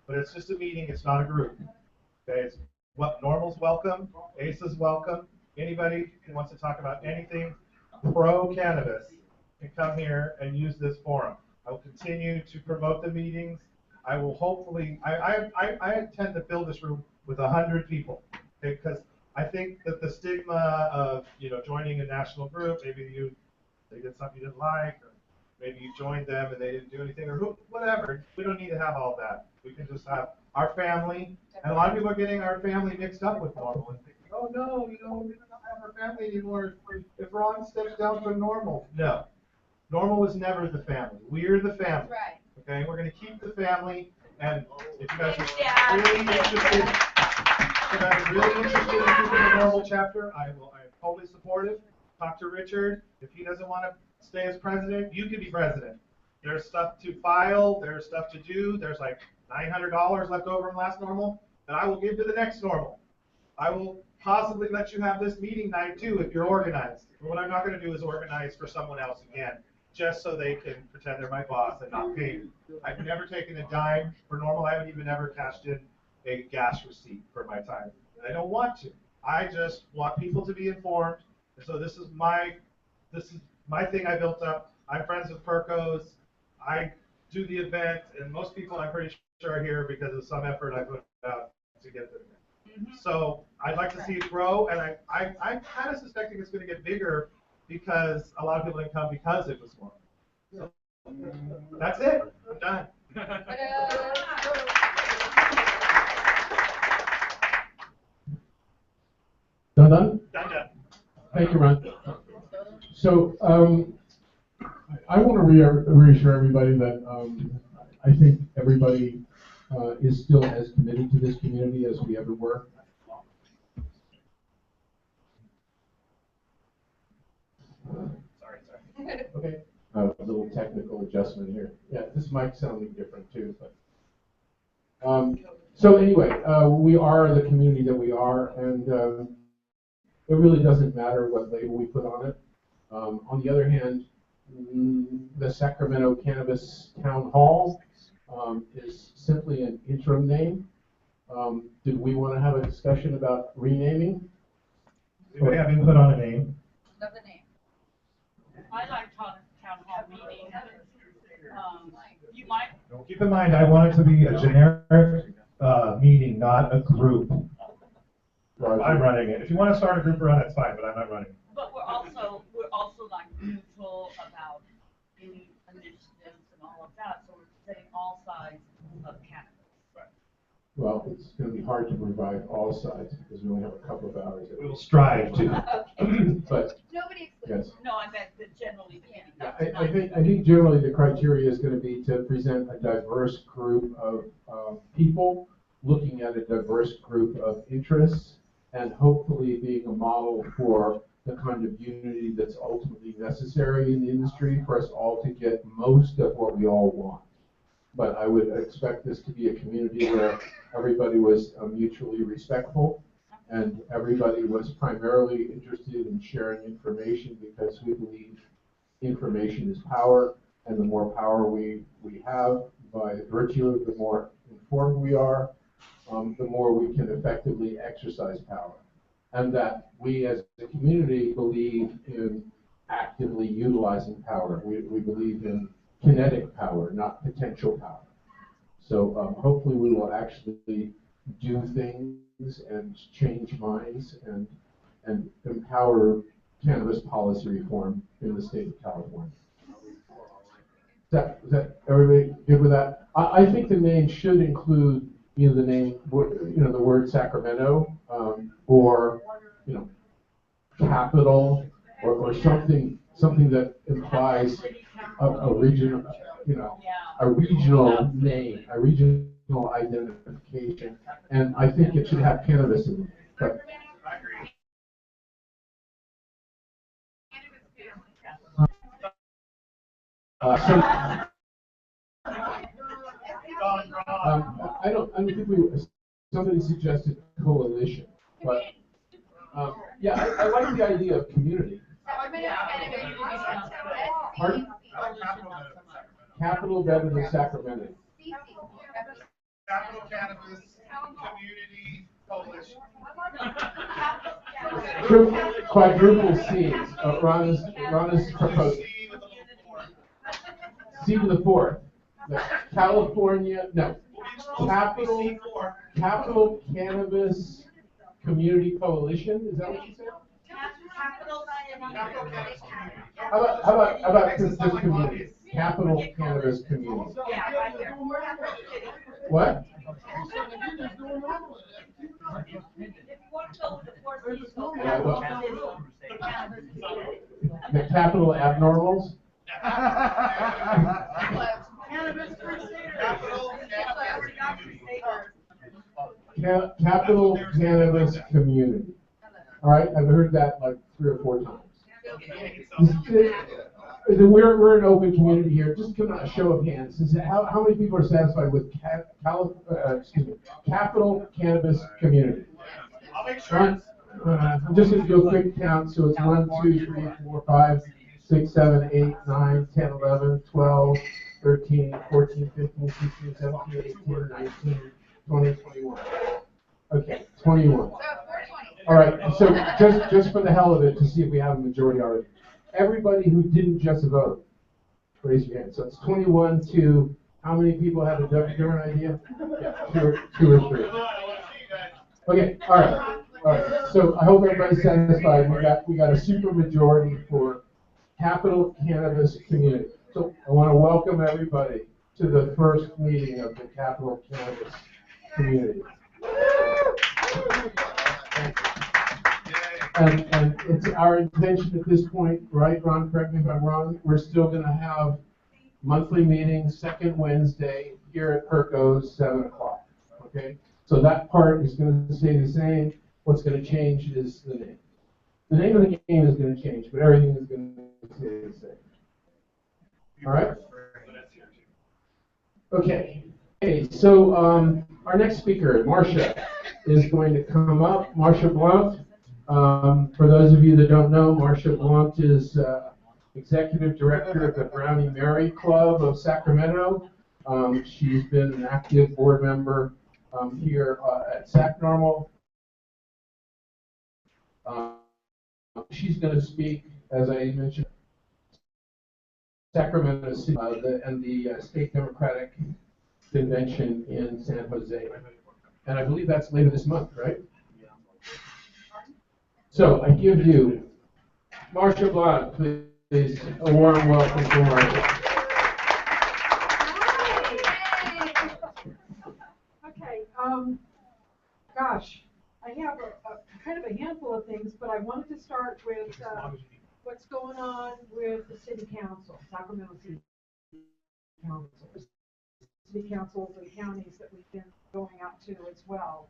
but it's just a meeting. It's not a group. Okay, it's what normal's welcome, ACE's welcome. Anybody who wants to talk about anything pro-cannabis can come here and use this forum. I will continue to promote the meetings. I will hopefully, I intend to fill this room with 100 people, okay, because I think that the stigma of, joining a national group, maybe they did something you didn't like, or maybe you joined them and they didn't do anything, or whatever. We don't need to have all that. We can just have our family, and a lot of people are getting our family mixed up with normal and thinking, oh no, we don't have our family anymore. If Ron steps down from normal, no. Normal is never the family. We're the family. Right. Okay, we're going to keep the family, and if you guys are really interested, in keeping the normal chapter, I am totally supportive. Talk to Richard. If he doesn't want to stay as president, you can be president. There's stuff to file. There's stuff to do. There's like $900 left over from last normal that I will give to the next normal. I will possibly let you have this meeting night too if you're organized. But what I'm not going to do is organize for someone else again, just so they can pretend they're my boss and not pay me. I've never taken a dime for normal. I haven't even ever cashed in a gas receipt for my time. And I don't want to. I just want people to be informed. And so this is my thing I built up. I'm friends with Percos. I do the event, and most people I'm pretty sure are here because of some effort I put out to get them there. So I'd like to see it grow, and I'm kind of suspecting it's going to get bigger because a lot of people didn't come because it was more. So that's it. I'm done. Done? Done. Thank you, Ron. So I want to reassure everybody that I think everybody is still as committed to this community as we ever were. Sorry. Okay. A little technical adjustment here. Yeah, this mic sounding different too. But so anyway, we are the community that we are, and it really doesn't matter what label we put on it. On the other hand, the Sacramento Cannabis Town Hall is simply an interim name. Did we want to have a discussion about renaming? Do we have input on a name? Love the name. I like town hall meeting. You might. Keep in mind, I want it to be a generic meeting, not a group. I'm running it. If you want to start a group run, it's fine, but I'm not running it. But we're also like neutral about any initiatives and all of that. So we're saying all sides of cannabis. Right. Well, it's going to be hard to provide all sides because we only have a couple of hours. We will strive to. Okay. But nobody yes. No, I meant that generally. I think generally the criteria is going to be to present a diverse group of people looking at a diverse group of interests, and hopefully being a model for the kind of unity that's ultimately necessary in the industry for us all to get most of what we all want. But I would expect this to be a community where everybody was mutually respectful, and everybody was primarily interested in sharing information, because we believe information is power, and the more power we have by virtue of the more informed we are, the more we can effectively exercise power. And that we as a community believe in actively utilizing power. We believe in kinetic power, not potential power. So hopefully we will actually do things and change minds and empower cannabis policy reform in the state of California. Is that everybody good with that? I think the name should include the name, the word Sacramento, or capital, or something that implies a regional, a regional name, a regional identification, and I think it should have cannabis in it. But, I don't think somebody suggested coalition, but yeah, I like the idea of community. Pardon? Capital better than Sacramento. Capital quadruple C's. Ron is proposing. C to the fourth. The Capital Cannabis Community Coalition. Is that what you said? How about this community? Capital Cannabis Community. What? The Capital Abnormals? Capital Cannabis Community. All right, I've heard that like 3 or 4 times. We're an open community here. Just give a show of hands. How many people are satisfied with Capital Cannabis Community? I'll make sure. I'm just going to do a quick count. So it's 1, 2, 3, 4, 5, 6, 7, 8, 9, 10, 11, 12, 13, 14, 15, 16, 17, 18, 19, 20, 21. Okay, 21. All right, so just for the hell of it, to see if we have a majority already. Everybody who didn't just vote, raise your hand. So it's 21 to, how many people have a different idea? Yeah, 2 or 3. Okay, all right. So I hope everybody's satisfied. We got a super majority for Capital Cannabis Community. So I want to welcome everybody to the first meeting of the Capital Cannabis Community. And it's our intention at this point, right, Ron, correct me if I'm wrong, we're still going to have monthly meetings, second Wednesday, here at Perco's, 7 o'clock, okay? So that part is going to stay the same. What's going to change is the name. The name of the game is going to change, but everything is going to stay the same. All right? Okay. Okay, so our next speaker, Marcia, is going to come up. Marcia Blount. For those of you that don't know, Marcia Blount is Executive Director of the Brownie Mary Club of Sacramento. She's been an active board member here at SacNormal. She's going to speak, as I mentioned, Sacramento City and the State Democratic Convention in San Jose. And I believe that's later this month, right? So I give you Marcia Blount, please. A warm welcome to Marcia. Okay, gosh, I have a kind of a handful of things, but I wanted to start with what's going on with the City Council, Sacramento City Council. City councils and counties that we've been going out to as well.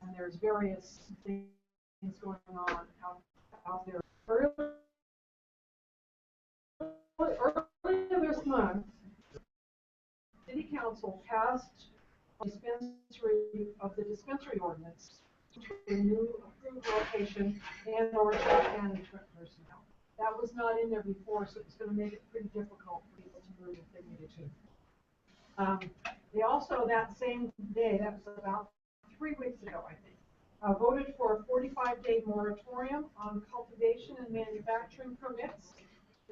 And there's various things going on out there. Earlier this month, City Council passed a dispensary ordinance to new approved location and or traffic management personnel. That was not in there before, so it's going to make it pretty difficult for people to move if they needed to. They also, that same day, that was about 3 weeks ago, I think, voted for a 45-day moratorium on cultivation and manufacturing permits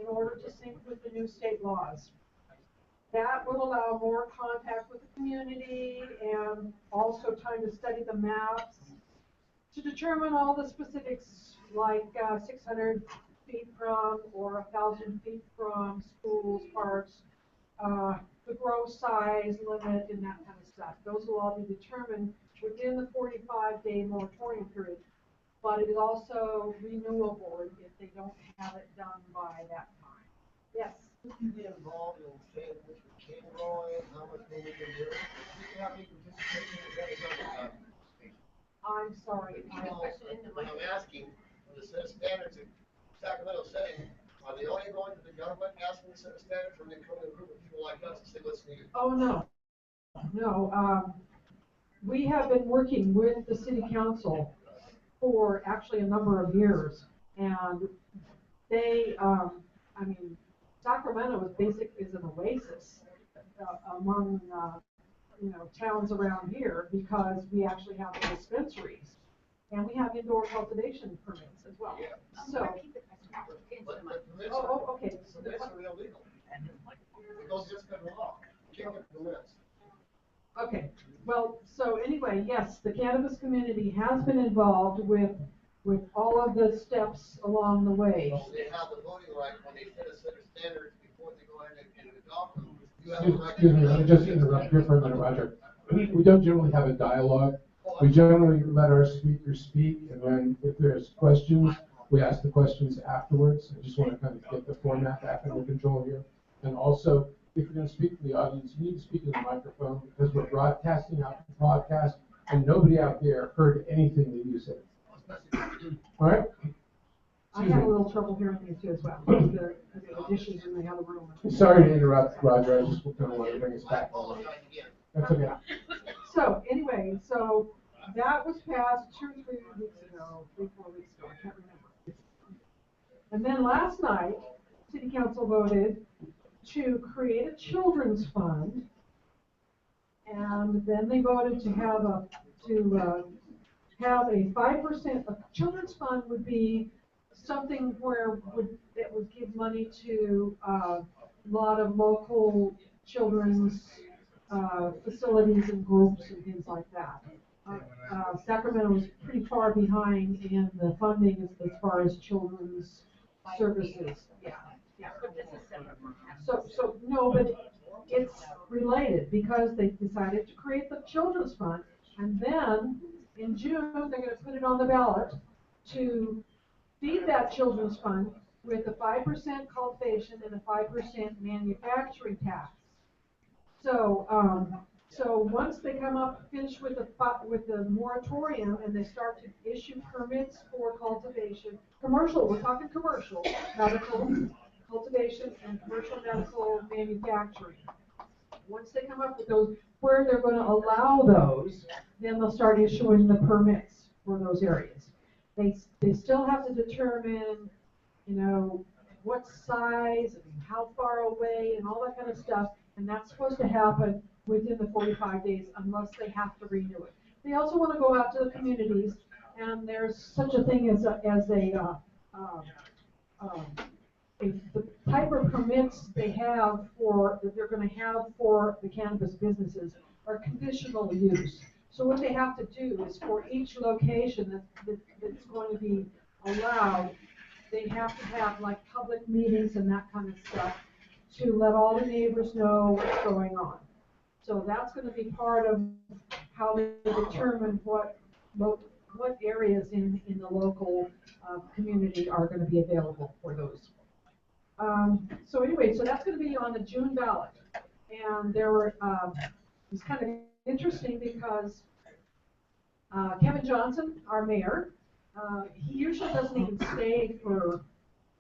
in order to sync with the new state laws. That will allow more contact with the community and also time to study the maps to determine all the specifics, like 600 feet from or 1,000 feet from schools, parks, the grow size limit and that kind of stuff. Those will all be determined within the 45-day moratorium period, but it is also renewable if they don't have it done by that time. Yes? Would you be involved in saying which we can grow in, how much more we can do? Have any participation in I'm sorry. when I'm asking for the set of standards that Sacramento setting, are they only going to the government asking to set a standard, or are they coming to a group of people like us and say, what's needed? Oh, no. No. We have been working with the city council for actually a number of years, and they, Sacramento is an oasis among, towns around here because we actually have the dispensaries. And we have indoor cultivation permits as well. Yeah. So, But permits okay. are illegal. Those just federal law. Can't get permits. Okay, well, so anyway, yes, the cannabis community has been involved with all of the steps along the way. So they have the voting right when they set a set of standards before they go ahead and adopt them. You have the right to Excuse me, let me just interrupt here for a minute, Roger. We don't generally have a dialogue. We generally let our speakers speak, and then if there's questions, we ask the questions afterwards. I just want to kind of get the format back under control here. And also, if you're going to speak to the audience, you need to speak in the microphone because we're broadcasting out the podcast, and nobody out there heard anything that you said. All right? I had a little trouble hearing you too as well, because the dishes in the other room. Sorry to interrupt, Roger. I just kind of want to bring us back. That's okay. So anyway, so that was passed 2 or 3 weeks ago, 3, 4 weeks ago, I can't remember. And then last night, City Council voted to create a children's fund, and then they voted to have a 5%. A children's fund would be something that would give money to a lot of local children's facilities and groups and things like that. Sacramento is pretty far behind in the funding as far as children's services. Yeah. But this is separate from So no, but it's related because they decided to create the children's fund, and then in June they're going to put it on the ballot to feed that children's fund with a 5% cultivation and a 5% manufacturing tax. So once they finish with the moratorium and they start to issue permits for cultivation, commercial, we're talking commercial, medical, cultivation, and commercial medical manufacturing. Once they come up with those, where they're going to allow those, then they'll start issuing the permits for those areas. They still have to determine, what size and how far away and all that kind of stuff, and that's supposed to happen within the 45 days unless they have to renew it. They also want to go out to the communities, and there's such a thing as the type of permits that they're going to have for the cannabis businesses are conditional use. So what they have to do is for each location that's going to be allowed, they have to have like public meetings and that kind of stuff to let all the neighbors know what's going on. So that's going to be part of how they determine what areas in the local community are going to be available for those. So anyway, so that's going to be on the June ballot. And it's kind of interesting because Kevin Johnson, our mayor, he usually doesn't even stay for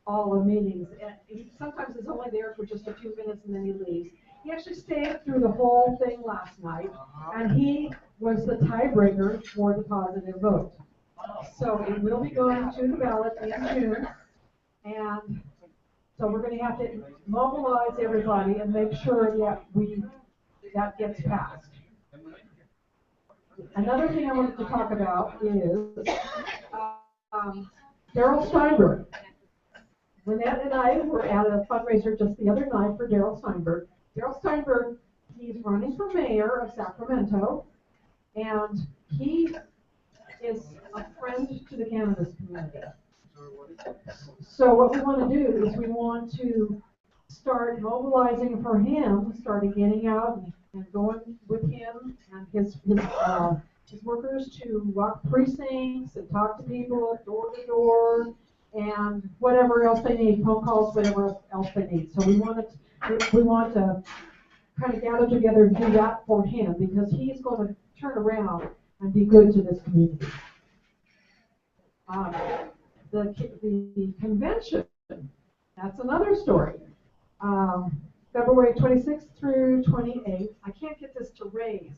all the meetings. He sometimes is only there for just a few minutes and then he leaves. He actually stayed through the whole thing last night, and he was the tiebreaker for the positive vote. So it will be going to the ballot in June, and so we're going to have to mobilize everybody and make sure that gets passed. Another thing I wanted to talk about is Darrell Steinberg. Lynette and I were at a fundraiser just the other night for Darrell Steinberg. Darrell Steinberg, he's running for mayor of Sacramento, and he is a friend to the cannabis community. So what we want to do is we want to start mobilizing for him, starting getting out and going with him and his workers to walk precincts and talk to people door to door and whatever else they need, phone calls, whatever else they need. So we want to kind of gather together and do that for him because he's going to turn around and be good to this community. The convention, that's another story. February 26th through 28th. I can't get this to raise.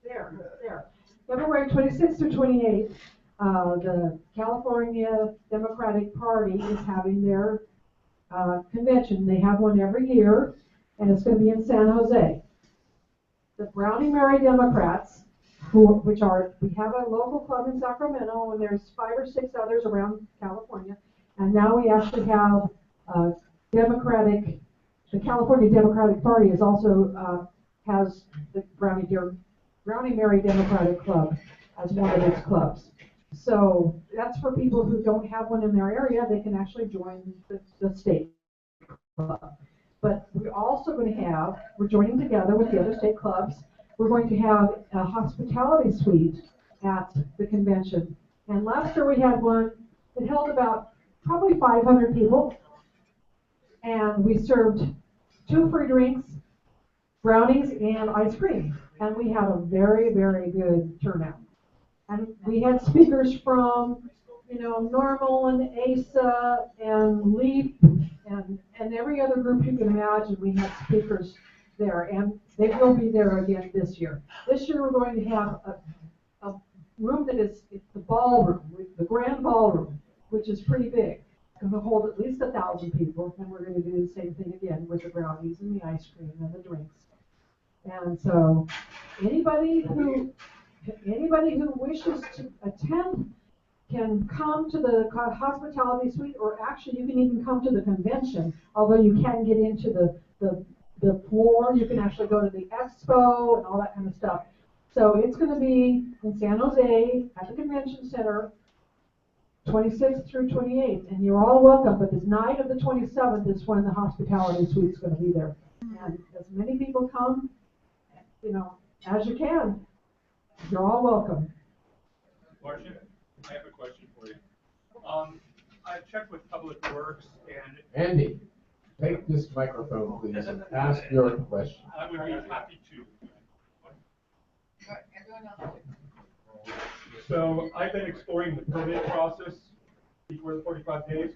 There. February 26th through 28th, the California Democratic Party is having their convention. They have one every year, and it's going to be in San Jose. The Brownie Mary Democrats which are, we have a local club in Sacramento, and there's 5 or 6 others around California. And now we actually have the California Democratic Party is also has the Brownie Mary Democratic Club as one of its clubs. So that's for people who don't have one in their area. They can actually join the state club. But we're also going to have, we're joining together with the other state clubs. We're going to have a hospitality suite at the convention. And last year we had one that held about probably 500 people. And we served 2 free drinks, brownies, and ice cream. And we had a very, very good turnout. And we had speakers from, Normal and ASA and LEAP and every other group you can imagine. We had speakers there, and they will be there again this year. This year we're going to have a room that is the ballroom, the grand ballroom, which is pretty big. It's going to hold at least 1,000 people, and we're going to do the same thing again with the brownies and the ice cream and the drinks. And so anybody who wishes to attend can come to the hospitality suite, or actually you can even come to the convention, although you can't get into the floor. You can actually go to the expo and all that kind of stuff. So it's going to be in San Jose at the convention center, 26th through 28th, and you're all welcome. But the night of the 27th is when the hospitality suite is going to be there. And as many people come, as you can, you're all welcome. Marcia, I have a question for you. I've checked with Public Works and Andy, take this microphone, please, and ask your question. I would be happy to. So I've been exploring the permit process before the 45 days,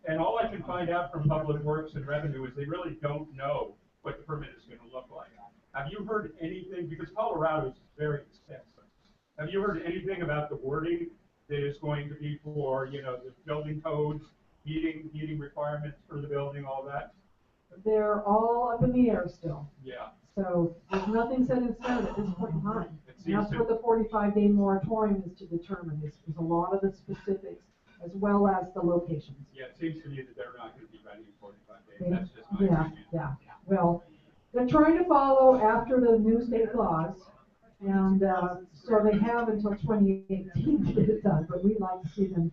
and all I can find out from Public Works and Revenue is they really don't know what the permit is going to look like. Have you heard anything, because Colorado is very expensive, have you heard anything about the wording that is going to be for, the building codes, heating requirements for the building, all that? They're all up in the air still. Yeah. So there's nothing set in stone at this point in time. And that's what the 45-day moratorium is to determine, is a lot of the specifics as well as the locations. Yeah, it seems to me that they're not going to be ready in 45 days. That's just my opinion. Yeah. Well, they're trying to follow after the new state laws, and so they have until 2018 to get it done, but we'd like to see them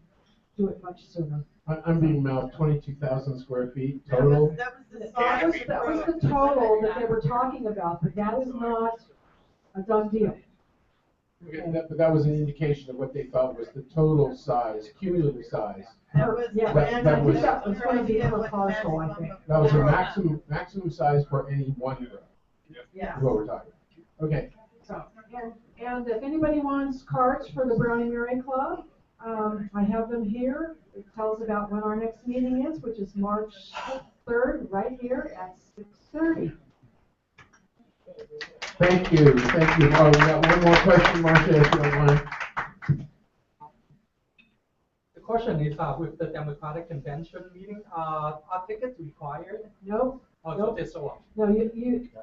do it much sooner. I'm being mouthed 22,000 square feet total. That was the total that they were talking about, but that is not a done deal. Okay, but that was an indication of what they thought was the total size, cumulative size. That was going to be per parcel, I think. That was a maximum size for any one row. Yeah. Is what we're talking about. Okay. So, and if anybody wants cards for the Brownie Mary Club, I have them here. It tells about when our next meeting is, which is March 3rd, right here at 6:30. Thank you. Oh, we got one more question, Marcia, if you don't mind. The question is, with the Democratic Convention meeting, are tickets required? Nope. So this one. No,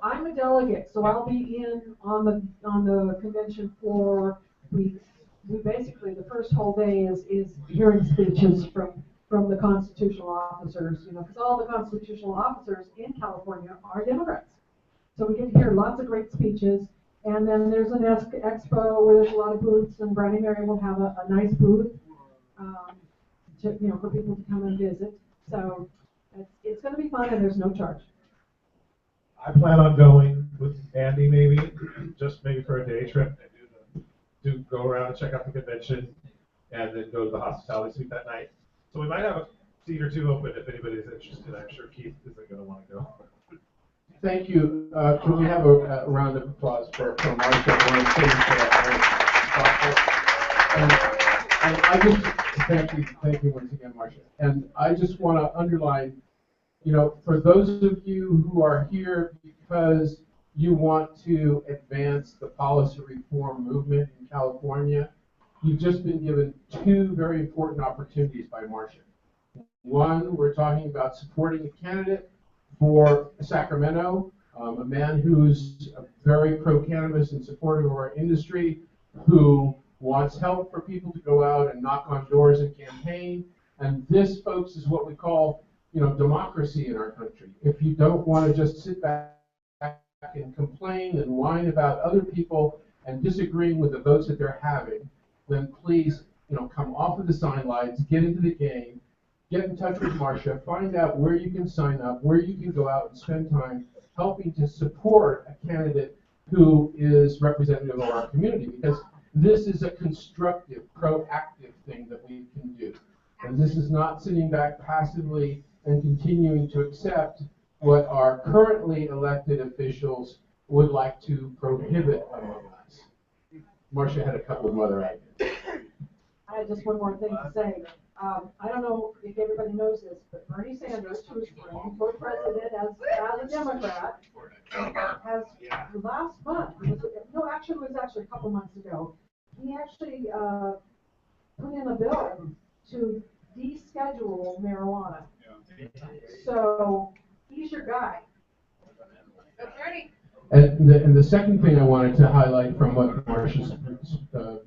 I'm a delegate, so I'll be in on the convention floor. We basically, the first whole day is hearing speeches from the constitutional officers, because all the constitutional officers in California are Democrats. So we get to hear lots of great speeches, and then there's an expo where there's a lot of booths, and Brownie Mary will have a nice booth for people to come and visit. So it's going to be fun, and there's no charge. I plan on going with Andy, maybe for a day trip, to go around and check out the convention, and then go to the hospitality suite that night. So we might have a seat or two open if anybody's interested. I'm sure Keith isn't going to want to go. Thank you. Can we have a round of applause for Marcia? And I just thank you once again, Marcia. And I just want to underline, for those of you who are here because you want to advance the policy reform movement in California, you've just been given 2 very important opportunities by Marcia. One, we're talking about supporting a candidate for Sacramento, a man who's very pro-cannabis and supportive of our industry, who wants help for people to go out and knock on doors and campaign. And this, folks, is what we call, democracy in our country. If you don't want to just sit back and complain and whine about other people and disagreeing with the votes that they're having, then please, come off of the sidelines, get into the game, get in touch with Marcia, find out where you can sign up, where you can go out and spend time helping to support a candidate who is representative of our community, because this is a constructive, proactive thing that we can do. And this is not sitting back passively and continuing to accept what our currently elected officials would like to prohibit among us. Marcia had a couple of other ideas. I had just one more thing to say. I don't know if everybody knows this, but Bernie Sanders, who is running for president as a Democrat, has last month, it was actually a couple months ago, he actually put in a bill to deschedule marijuana. So he's your guy. That's ready. And the second thing I wanted to highlight from what Marcia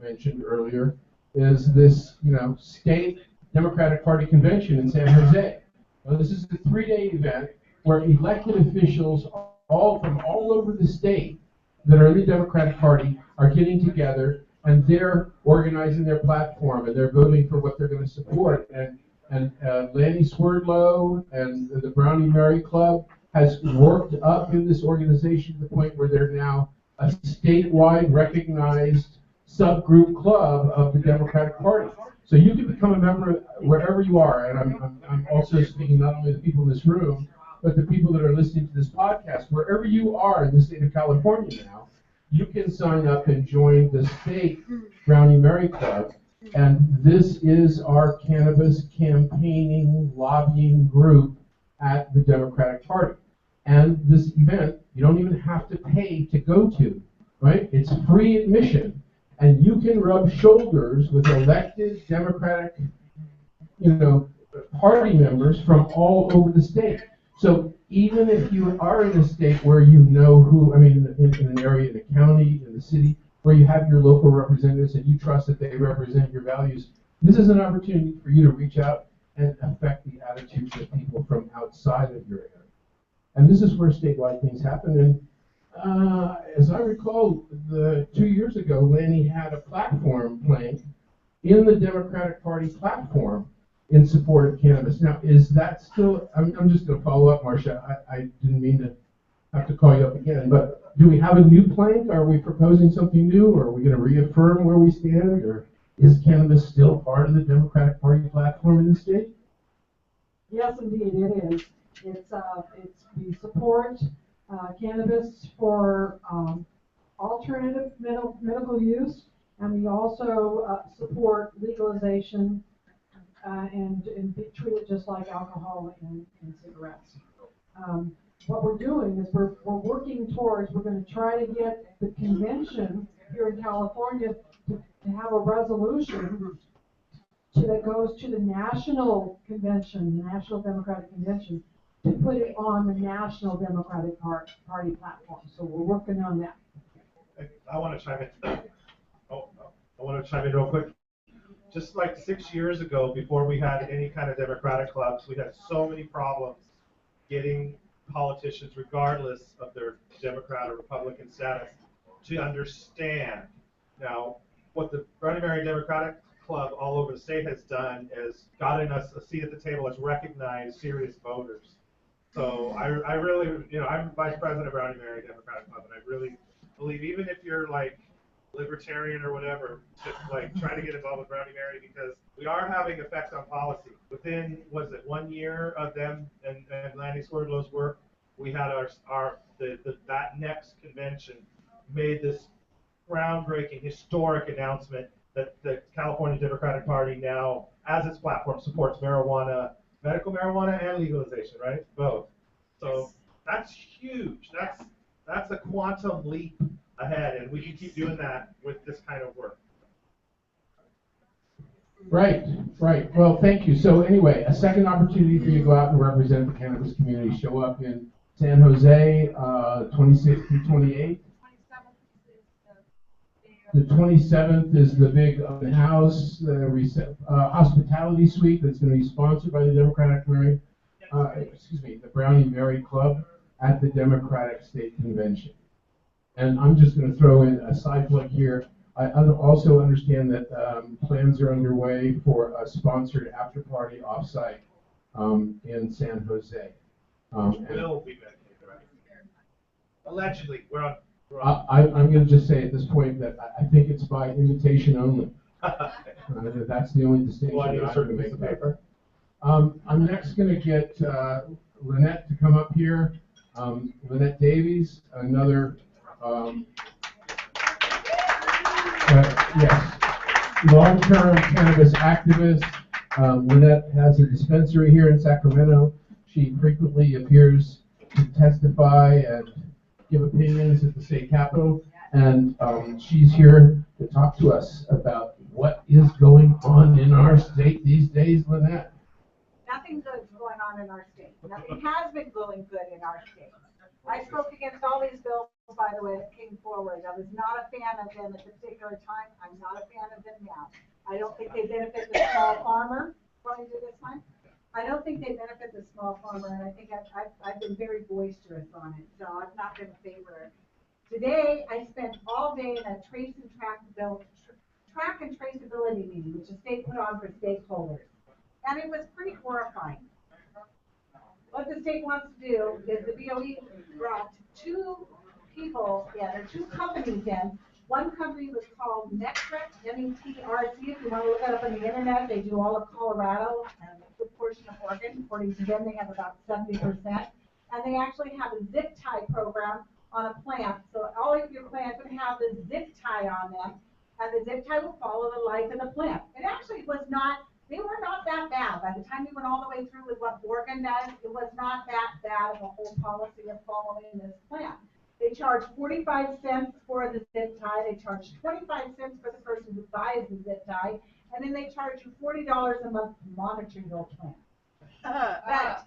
mentioned earlier is this, state Democratic Party convention in San Jose. Now, this is a 3-day event where elected officials from all over the state that are in the Democratic Party are getting together, and they're organizing their platform and they're voting for what they're going to support. And Lanny Swerdlow and the Brownie Mary Club has worked up in this organization to the point where they're now a statewide recognized subgroup club of the Democratic Party. So you can become a member wherever you are, and I'm also speaking not only to the people in this room, but the people that are listening to this podcast. Wherever you are in the state of California now, you can sign up and join the state Brownie Mary Club, and this is our cannabis campaigning, lobbying group at the Democratic Party. And this event, you don't even have to pay to go to, right? It's free admission. And you can rub shoulders with elected Democratic, party members from all over the state. So even if you are in a state where in an area, in a county, in the city, where you have your local representatives and you trust that they represent your values, this is an opportunity for you to reach out and affect the attitudes of people from outside of your area. And this is where statewide things happen. And as I recall, 2 years ago, Lanny had a platform plank in the Democratic Party platform in support of cannabis. Now, is that still, I'm just going to follow up, Marcia. I didn't mean to have to call you up again, but do we have a new plank? Are we proposing something new, or are we going to reaffirm where we stand, or is cannabis still part of the Democratic Party platform in the state? Yes, indeed, it is. We support cannabis for alternative medical use, and we also support legalization and treat it just like alcohol and cigarettes. What we're doing is we're working towards, we're going to try to get the convention here in California to have a resolution that goes to the national convention, the National Democratic Convention, to put it on the National Democratic Party platform. So we're working on that. I want to chime in. I want to chime in real quick. Just like 6 years ago, before we had any kind of Democratic clubs, we had so many problems getting politicians, regardless of their Democrat or Republican status, to understand. Now, what the Brownie Mary Democratic Club all over the state has done is gotten us a seat at the table as recognized serious voters. So I really, I'm vice president of Brownie Mary Democratic Club, and I really believe, even if you're like libertarian or whatever, to try to get involved with Brownie Mary, because we are having effect on policy. Within, 1 year of them and Lanny Swerdlow's work, we had that next convention made this groundbreaking, historic announcement that the California Democratic Party now, as its platform, supports marijuana, medical marijuana, and legalization, right? Both. So that's huge. That's a quantum leap ahead, and we can keep doing that with this kind of work. Right. Well, thank you. So anyway, a second opportunity for you to go out and represent the cannabis community. Show up in San Jose, 26th through 28th. The 27th is the big open house, the hospitality suite that's going to be sponsored by the the Brownie Mary Club at the Democratic State Convention. And I'm just going to throw in a side plug here. I also understand that plans are underway for a sponsored after party offsite in San Jose. Will be back here, right? Allegedly, we're on. I'm going to just say at this point that I think it's by invitation only. That's the only distinction Well, I'm going to make. paper. I'm next going to get Lynette to come up here. Lynette Davies, another yes, long-term cannabis activist. Lynette has a dispensary here in Sacramento. She frequently appears to testify and give opinions at the state capitol, and she's here to talk to us about what is going on in our state these days, Lynette. Nothing good's going on in our state. Nothing has been going good in our state. I spoke against all these bills, by the way, that came forward. I was not a fan of them at the particular time. I'm not a fan of them now. I don't think they benefit the small farmer. Going to this time, I don't think they benefit the small farmer, and I think I've been very boisterous on it, so I'm not going to favor it. Today, I spent all day in a track and traceability meeting, which the state put on for stakeholders, and it was pretty horrifying. What the state wants to do is the BOE brought two people in, or two companies in. One company was called METRC, M-E-T-R-C. If you want to look it up on the internet, they do all of Colorado and a good portion of Oregon. According to them, they have about 70%. And they actually have a zip tie program on a plant. So all of your plants would have the zip tie on them, and the zip tie will follow the life of the plant. It actually was not, they were not that bad. By the time we went all the way through with what Oregon does, it was not that bad of a whole policy of following this plant. They charge 45 cents for the zip tie. They charge 25 cents for the person who buys the zip tie, and then they charge you $40 a month to monitor your plant. That's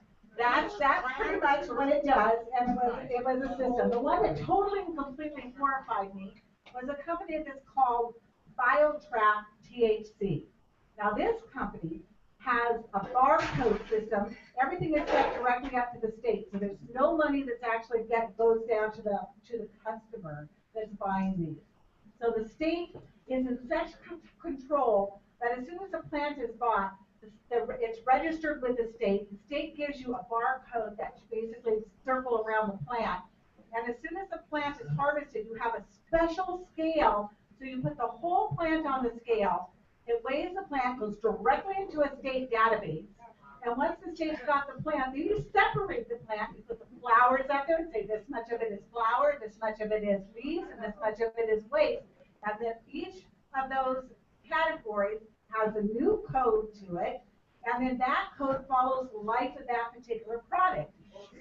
pretty much what it does, and it was a system. The one that totally and completely horrified me was a company that's called BioTrack THC. Now this company has a barcode system. Everything is set directly up to the state, so there's no money that's actually goes down to the customer that's buying these. So the state is in such control that as soon as a plant is bought, it's registered with the state. The state gives you a barcode that you basically circle around the plant. And as soon as the plant is harvested, you have a special scale. So you put the whole plant on the scale. It weighs the plant, goes directly into a state database. And once the state's got the plant, then you separate the plant. You put the flowers up there and say this much of it is flower, this much of it is leaves, and this much of it is waste. And then each of those categories has a new code to it. And then that code follows the life of that particular product.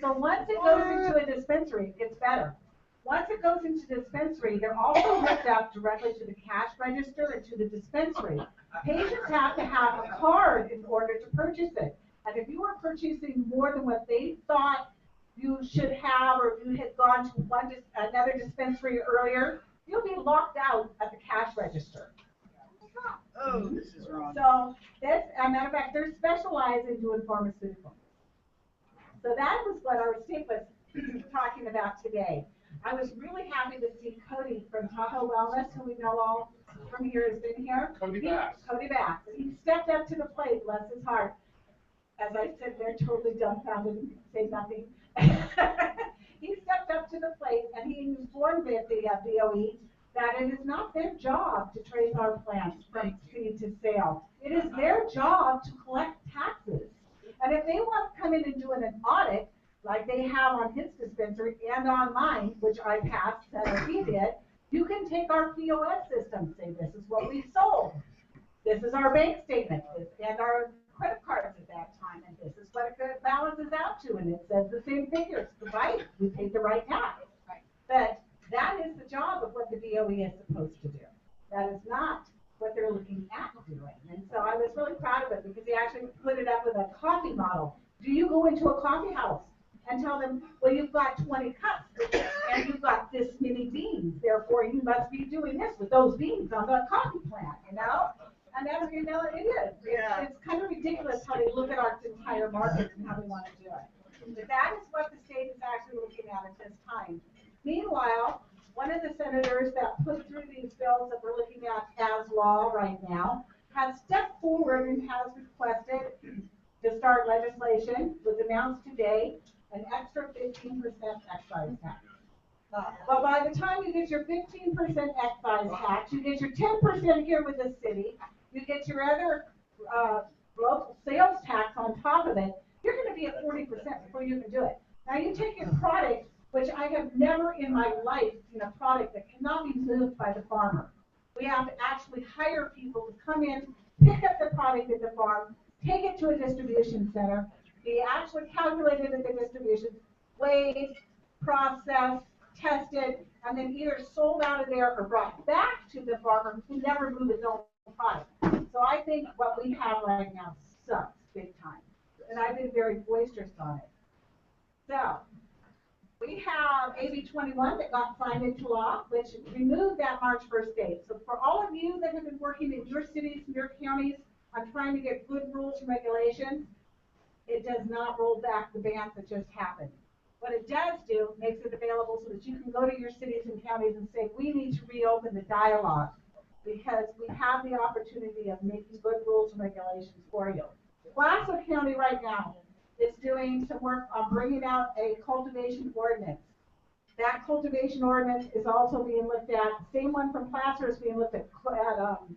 So once it goes into a dispensary, it gets better. Once it goes into dispensary, they're also hooked up directly to the cash register and to the dispensary. Patients have to have a card in order to purchase it. And if you are purchasing more than what they thought you should have, or if you had gone to another dispensary earlier, you'll be locked out at the cash register. Oh, this is wrong. So this, as a matter of fact, they're specialized in doing pharmaceuticals. So that was what our state was talking about today. I was really happy to see Cody from Tahoe Wellness, who we know all from here has been here. Cody Bass. Cody Bass. He stepped up to the plate, bless his heart. As I sit there totally dumbfounded and say nothing. He stepped up to the plate and he informed the BOE that it is not their job to trace our plants from seed to sale. It is their job to collect taxes. And if they want to come in and do an audit, like they have on his dispensary and on mine, which I passed that he did, you can take our POS system, say this is what we sold. This is our bank statement and our credit cards at that time, and this is what it balances out to, and it says the same figures, right? We paid the right tax. Right. But that is the job of what the BOE is supposed to do. That is not what they're looking at doing. And so I was really proud of it because he actually put it up with a coffee model. Do you go into a coffee house and tell them, well, you've got 20 cups and you've got this many beans, therefore you must be doing this with those beans on the coffee plant, you know? And that's, you know, it is. Yeah. It's kind of ridiculous how they look at our entire market and how they want to do it. But that is what the state is actually looking at this time. Meanwhile, one of the senators that put through these bills that we're looking at as law right now has stepped forward and has requested to start legislation, was announced today, an extra 15% excise tax. But by the time you get your 15% excise tax, you get your 10% here with the city, you get your other local sales tax on top of it, you're going to be at 40% before you can do it. Now you take your product, which I have never in my life seen a product that cannot be moved by the farmer. We have to actually hire people to come in, pick up the product at the farm, take it to a distribution center, be actually calculated at the distribution, weighed, processed, tested, and then either sold out of there or brought back to the farmer who never moved his own product. So I think what we have right now sucks big time. And I've been very boisterous on it. So, we have AB 21 that got signed into law, which removed that March 1st date. So for all of you that have been working in your cities and your counties on trying to get good rules and regulations, it does not roll back the ban that just happened. What it does do, makes it available so that you can go to your cities and counties and say, we need to reopen the dialogue because we have the opportunity of making good rules and regulations for you. Placer County right now is doing some work on bringing out a cultivation ordinance. That cultivation ordinance is also being looked at, same one from Placer is being looked at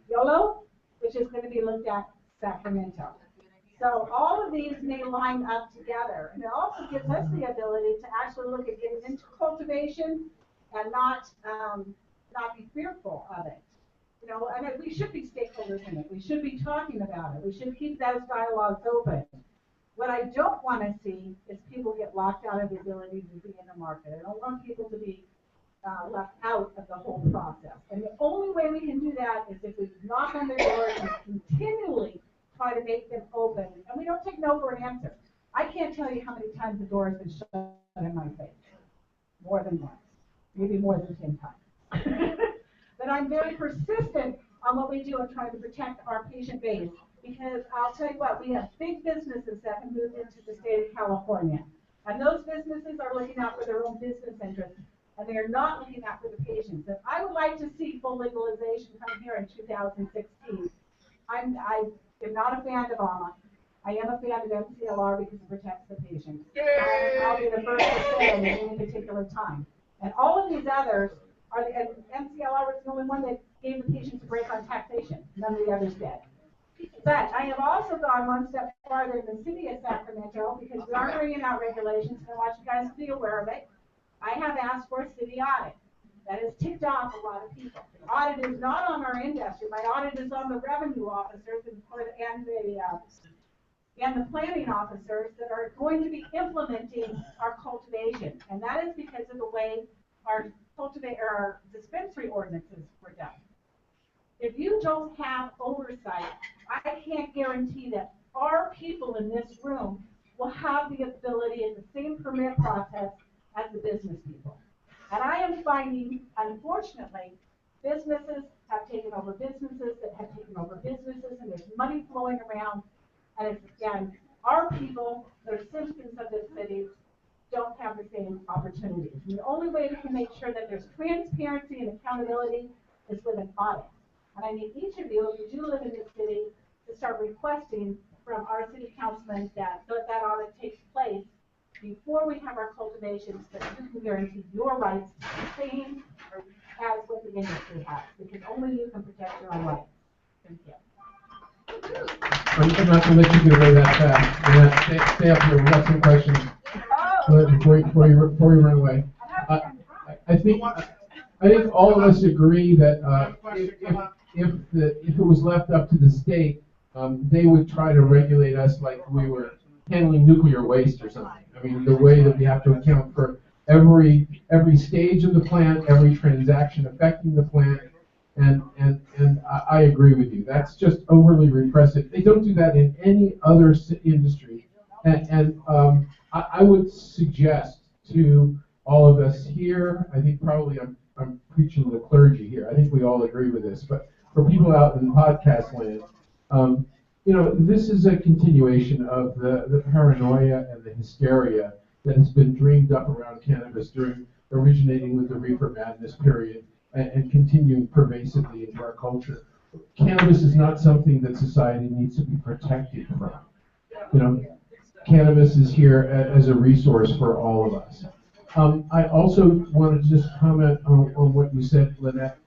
YOLO, which is going to be looked at Sacramento. So all of these may line up together, and it also gives us the ability to actually look at getting into cultivation and not be fearful of it. You know, I mean, we should be stakeholders in it. We should be talking about it. We should keep those dialogues open. What I don't want to see is people get locked out of the ability to be in the market. I don't want people to be left out of the whole process. And the only way we can do that is if we knock on their doors and continually try to make them open. And we don't take no for an answer. I can't tell you how many times the door has been shut in my face. More than once. Maybe more than 10 times. But I'm very persistent on what we do in trying to protect our patient base. Because I'll tell you what, we have big businesses that have moved into the state of California. And those businesses are looking out for their own business interests. And they are not looking out for the patients. And I would like to see full legalization come here in 2016. I am not a fan of AMA. I am a fan of MCLR because it protects the patient. And I'll be the first to say at any particular time. And all of these others are, and MCLR was the only one that gave the patients a break on taxation. None of the others did. But I have also gone one step farther in the city of Sacramento because we are bringing out regulations, and I want you guys to be aware of it. I have asked for a city audit. That has ticked off a lot of people. The audit is not on our industry. My audit is on the revenue officers and the planning officers that are going to be implementing our cultivation. And that is because of the way our dispensary ordinances were done. If you don't have oversight, I can't guarantee that our people in this room will have the ability in the same permit process as the business people. And I am finding, unfortunately, businesses have taken over businesses that have taken over businesses, and there's money flowing around. And it's, again, our people, the citizens of this city, don't have the same opportunities. And the only way we can make sure that there's transparency and accountability is with an audit. And I need each of you, if you do live in this city, to start requesting from our city councilmen that that audit takes place before we have our cultivation, so that you can guarantee your rights the same as what the industry has, because only you can protect your own rights. Thank you. I'm not going to let you get away that fast. Stay up here. We've got some questions before you run away. I think all of us agree that if it was left up to the state, they would try to regulate us like we were handling nuclear waste or something. I mean, the way that we have to account for every stage of the plant, every transaction affecting the plant, and I agree with you. That's just overly repressive. They don't do that in any other industry, and I would suggest to all of us here, I think probably I'm preaching to the clergy here. I think we all agree with this, but for people out in podcast land, this is a continuation of the paranoia and the hysteria that has been dreamed up around cannabis during originating with the reefer madness period and continuing pervasively into our culture. Cannabis is not something that society needs to be protected from. Cannabis is here as a resource for all of us. I also wanted to just comment on what you said, Lynette.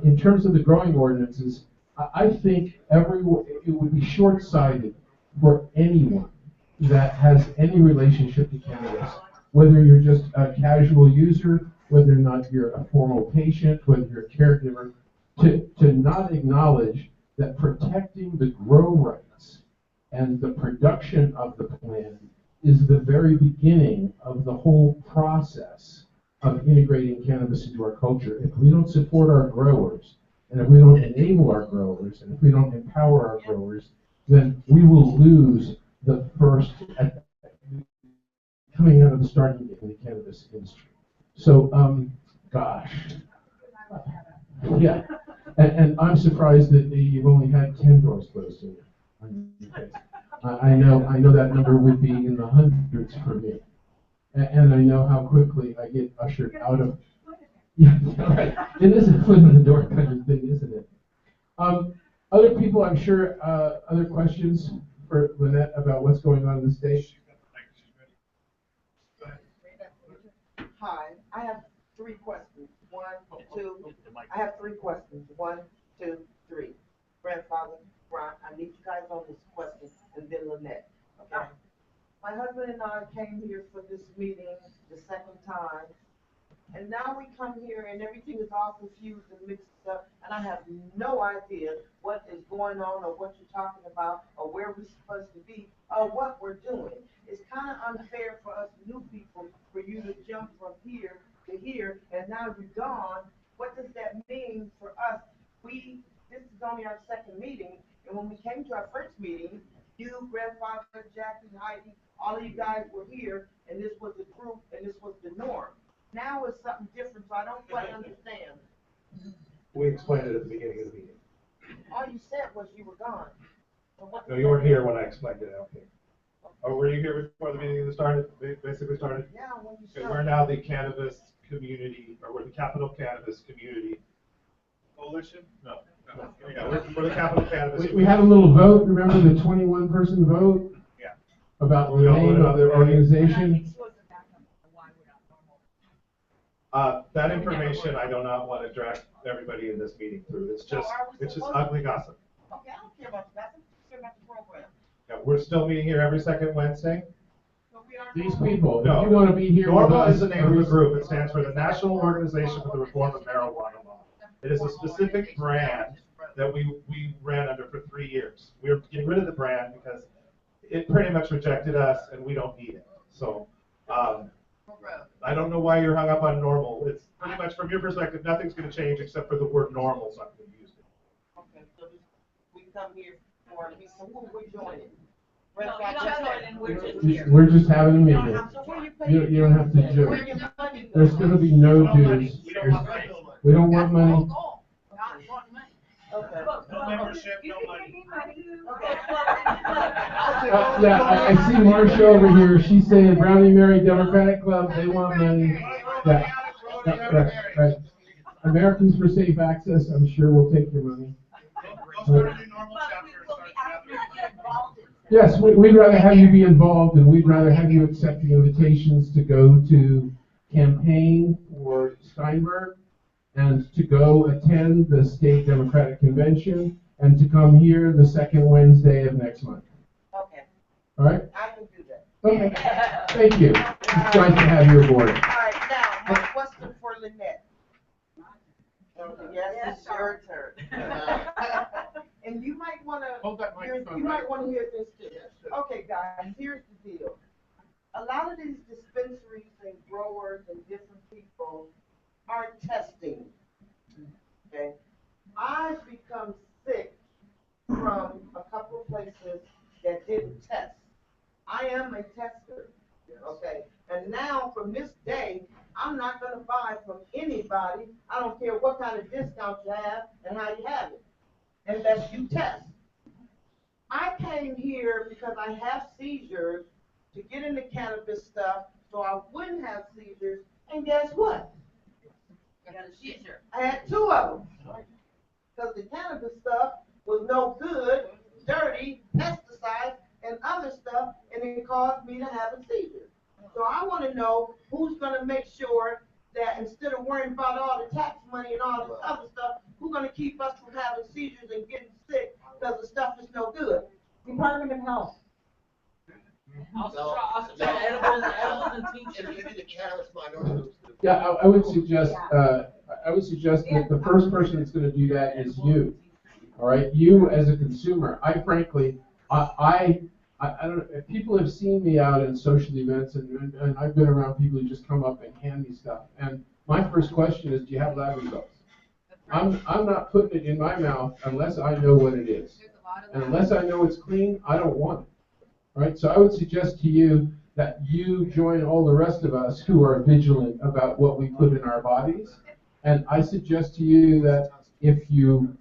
In terms of the growing ordinances, I think it would be short-sighted for anyone that has any relationship to cannabis, whether you're just a casual user, whether or not you're a formal patient, whether you're a caregiver, to not acknowledge that protecting the grow rights and the production of the plant is the very beginning of the whole process of integrating cannabis into our culture. If we don't support our growers, and if we don't enable our growers, and if we don't empower our growers, then we will lose the first coming out of the starting gate in the cannabis industry. So, gosh. Yeah. And I'm surprised that you've only had 10 doors closed in your case. I know that number would be in the hundreds for me. And I know how quickly I get ushered out of. Yeah, right. It is a foot in the door kind of thing, isn't it? Other people, I'm sure, other questions for Lynette about what's going on in the state? Hi, I have 3 questions. I have 3 questions. 1, 2, 3. Grandfather, Brian, I need you guys on this question, and then Lynette. Okay. My husband and I came here for this meeting the second time, and now we come here and everything is all confused and mixed up, and I have no idea what is going on or what you're talking about or where we're supposed to be or what we're doing. It's kind of unfair for us new people for you to jump from here to here, and now you're gone. What does that mean for us? This is only our second meeting, and when we came to our first meeting, you, grandfather, Jackie, Heidi, all of you guys were here, and this was the group, and this was the norm. Now it's something different, so I don't quite understand. We explained it at the beginning of the meeting. All you said was you were gone. No, you weren't here when I explained it out here. Or were you here before the meeting basically started? Yeah, when you Okay, started. we're now the cannabis community, or we're the Capital Cannabis Community Coalition? No. Yeah, we're the Capital Cannabis. We had a little vote, remember the 21-person vote? Yeah. About the name of the organization? That information, I do not want to drag everybody in this meeting through. It's just ugly gossip. Okay, I don't care about that. I care about the program. Yeah, we're still meeting here every second Wednesday. These people, No. if you want to be here with NORMAL us. is the name of the group. It stands for the National Organization for the Reform of Marijuana Law. It is a specific brand that we ran under for 3 years. We're getting rid of the brand because it pretty much rejected us and we don't need it. So, I don't know why you're hung up on normal. It's pretty much from your perspective, nothing's going to change except for the word normal is not going to be used. Okay, so we come here for a meeting, so who we're joining? No, you're not joining, we're just here. We're just having a meeting. So where you paying? You don't have to do Where it. your money There's goes? going to be no dues. We don't want money. Not want money. Okay. No membership, no money. Yeah, I see Marcia over here. She's saying Brownie Mary Democratic Club, they want money. Yeah, right. Americans for Safe Access, I'm sure will take your money. Yes, we'd rather have you be involved, and we'd rather have you accept the invitations to go to campaign for Steinberg, and to go attend the state Democratic Convention, and to come here the second Wednesday of next month. Okay, All right? I can do that. Okay. Thank you. It's nice to have you aboard. All right, now, my question for Lynette. Okay, yes, it's your turn. And you might wanna, Hold that microphone. you might wanna hear this too. Okay, guys, here's the deal. A lot of these dispensaries and growers and different people are testing. Okay? I've become sick from a couple of places that didn't test. I am a tester. Okay, and now from this day, I'm not gonna buy from anybody, I don't care what kind of discount you have and how you have it, unless you test. I came here because I have seizures to get into cannabis stuff, so I wouldn't have seizures, and guess what? You got a seizure. I had two of them. Because the cannabis stuff was no good, dirty, pesticides, and other stuff, and it caused me to have a seizure. So I want to know who's going to make sure that instead of worrying about all the tax money and all this other stuff, who's going to keep us from having seizures and getting sick because the stuff is no good? Department of Health. No, Edibles and and tinctures. maybe the cannabis minority groups. Yeah, I would suggest, that the first person that's gonna do that is you. All right, you as a consumer. I frankly, I don't know, if people have seen me out in social events and I've been around people who just come up and hand me stuff. And my first question is, do you have lab results? I'm not putting it in my mouth unless I know what it is. And unless I know it's clean, I don't want it. Right? So I would suggest to you that you join all the rest of us who are vigilant about what we put in our bodies. And I suggest to you that if you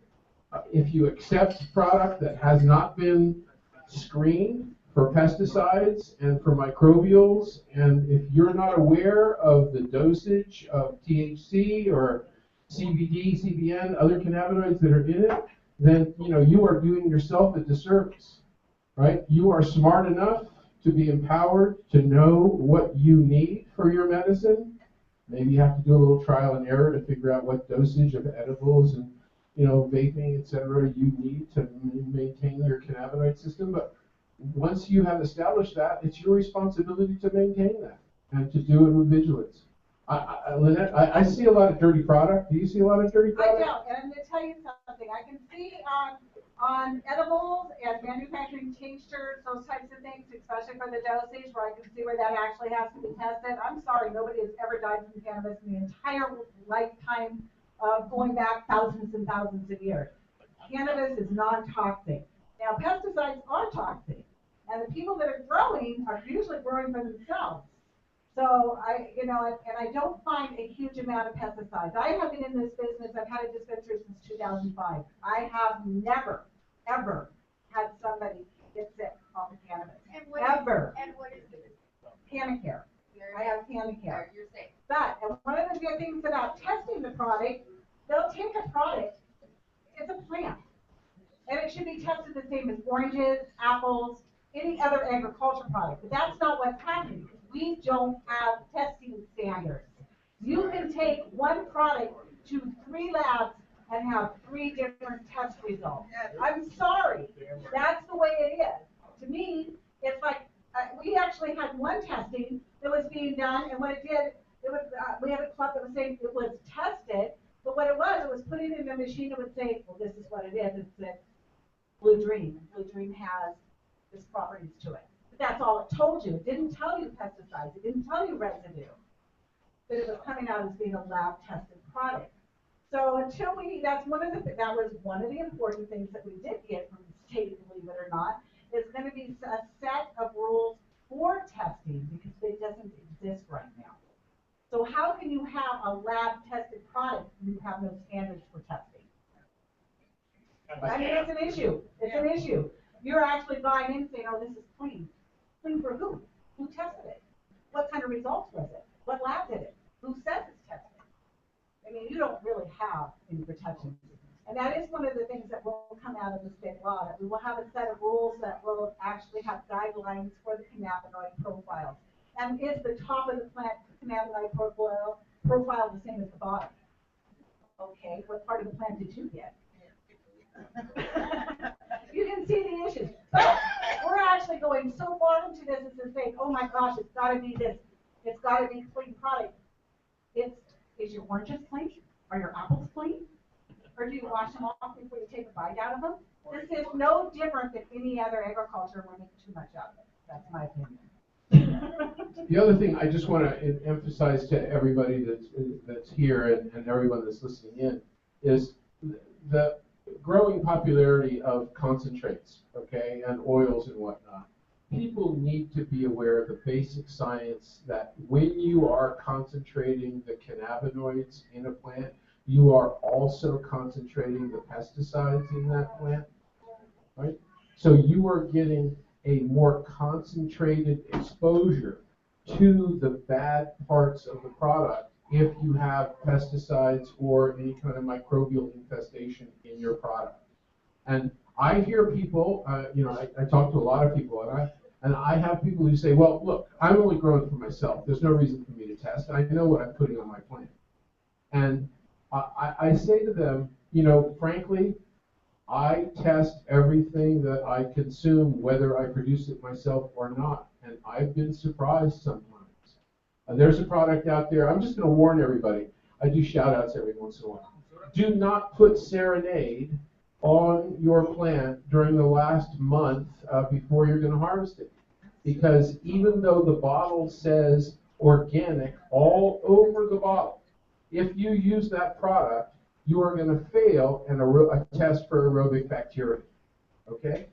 accept product that has not been screened for pesticides and for microbials, and if you're not aware of the dosage of THC or CBD, CBN, other cannabinoids that are in it, then you are doing yourself a disservice. Right? You are smart enough to be empowered to know what you need for your medicine. Maybe you have to do a little trial and error to figure out what dosage of edibles and vaping, etc. you need to maintain your cannabinoid system. But once you have established that, it's your responsibility to maintain that and to do it with vigilance. Lynette, I see a lot of dirty product. Do you see a lot of dirty product? I don't, and I'm going to tell you something. I can see on edibles and manufacturing tinctures, those types of things, especially for the dosage, where I can see where that actually has to be tested. I'm sorry, nobody has ever died from cannabis in the entire lifetime of going back thousands and thousands of years. Cannabis is non-toxic. Now, pesticides are toxic, and the people that are growing are usually growing for themselves. So and I don't find a huge amount of pesticides. I have been in this business, I've had a dispensary since 2005. I have never, ever had somebody get sick off of cannabis. Ever. And what is it? Canacare. I have Canacare. You're safe. But, and one of the good things about testing the product, they'll take a product, it's a plant, and it should be tested the same as oranges, apples, any other agricultural product. But that's not what's happening. We don't have testing standards. You can take one product to 3 labs and have 3 different test results. I'm sorry, that's the way it is. To me, it's like, we actually had one testing that was being done, and what it did, it was, we had a club that was saying it was tested, but what it was putting it in a machine that would say, well, this is what it is. It's a Blue Dream. Blue Dream has this properties to it. But that's all it told you. It didn't tell you pesticides. It didn't tell you residue. But it was coming out as being a lab-tested product. So until that was one of the important things that we did get from the state, believe it or not, is going to be a set of rules for testing because it doesn't exist right now. So how can you have a lab-tested product when you have no standards for testing? I mean, it's an issue. It's an issue. You're actually buying in saying, oh, this is clean. Clean for who? Who tested it? What kind of results was it? What lab did it? Who says it's tested? I mean, you don't really have any protection. And that is one of the things that will come out of the state law, that we will have a set of rules that will actually have guidelines for the cannabinoid profiles. And is the top of the plant cannabinoid profile the same as the bottom? Okay, what part of the plant did you get? You can see the issues. But we're actually going so far into this as to say, oh my gosh, it's got to be this. It's got to be clean product. Is your oranges clean? Are your apples clean? Or do you wash them off before you take a bite out of them? This is no different than any other agriculture. We're making too much out of it. That's my opinion. The other thing I just want to emphasize to everybody that's here and everyone that's listening in is the growing popularity of concentrates, okay, and oils and whatnot. people need to be aware of the basic science that when you are concentrating the cannabinoids in a plant, you are also concentrating the pesticides in that plant, right? So you are getting a more concentrated exposure to the bad parts of the product if you have pesticides or any kind of microbial infestation in your product. And I hear people, I talk to a lot of people, and I have people who say, well, look, I'm only growing for myself. There's no reason for me to test. I know what I'm putting on my plant. And I say to them, frankly, I test everything that I consume, whether I produce it myself or not. And I've been surprised sometimes. There's a product out there. I'm just going to warn everybody. I do shout outs every once in a while. Do not put Serenade on your plant during the last month before you're going to harvest it. Because even though the bottle says organic all over the bottle, if you use that product, you are going to fail a test for aerobic bacteria. Okay?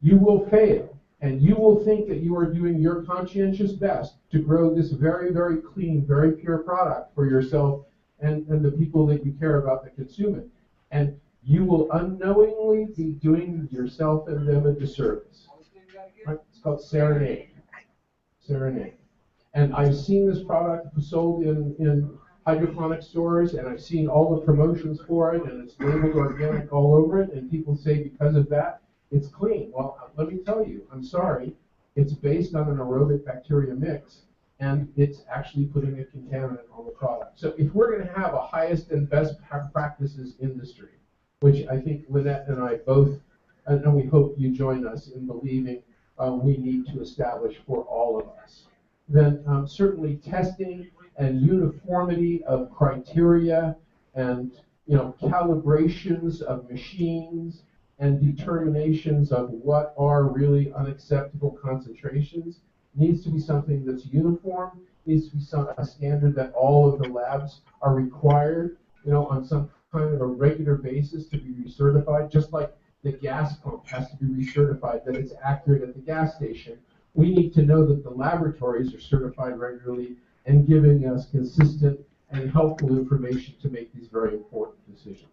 You will fail, and you will think that you are doing your conscientious best to grow this very, very clean, very pure product for yourself and the people that you care about that consume it. And you will unknowingly be doing yourself and them a disservice. Right? It's called Serenade. Serenade. And I've seen this product sold in hydroponic stores, and I've seen all the promotions for it, and it's labeled organic all over it, and people say because of that, it's clean. Well, let me tell you, I'm sorry, it's based on an aerobic bacteria mix, and it's actually putting a contaminant on the product. So if we're going to have a highest and best practices industry, which I think Lynette and I both, and we hope you join us in believing we need to establish for all of us, then certainly testing and uniformity of criteria and calibrations of machines and determinations of what are really unacceptable concentrations needs to be something that's uniform, needs to be a standard that all of the labs are required, on some kind of a regular basis to be recertified, just like the gas pump has to be recertified, that it's accurate at the gas station. We need to know that the laboratories are certified regularly and giving us consistent and helpful information to make these very important decisions.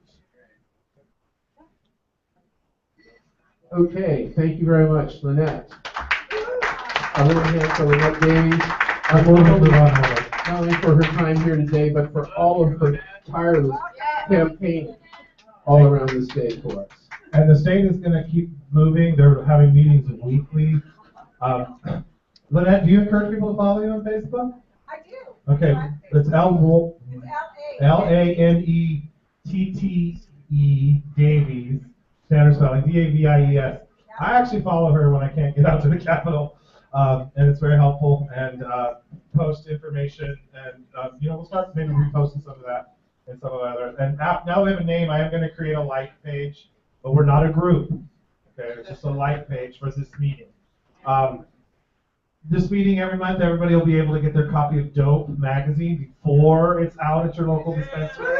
Okay, thank you very much, Lynette. A little hand for Lynette Davies, not only for her time here today, but for all of her tireless campaign all around the state for us. And the state is going to keep moving. They're having meetings weekly. Lynette, do you encourage people to follow you on Facebook? I do. Okay, it's L-A-N-E-T-T-E Davies, standard spelling, D-A-V-I-E-S. I actually follow her when I can't get out to the Capitol, and it's very helpful, and post information, and we'll start maybe reposting some of that and some of the other. And now we have a name. I am going to create a like page, but we're not a group. Okay, it's just a like page for this meeting. This meeting every month, everybody will be able to get their copy of Dope magazine before it's out at your local dispensary.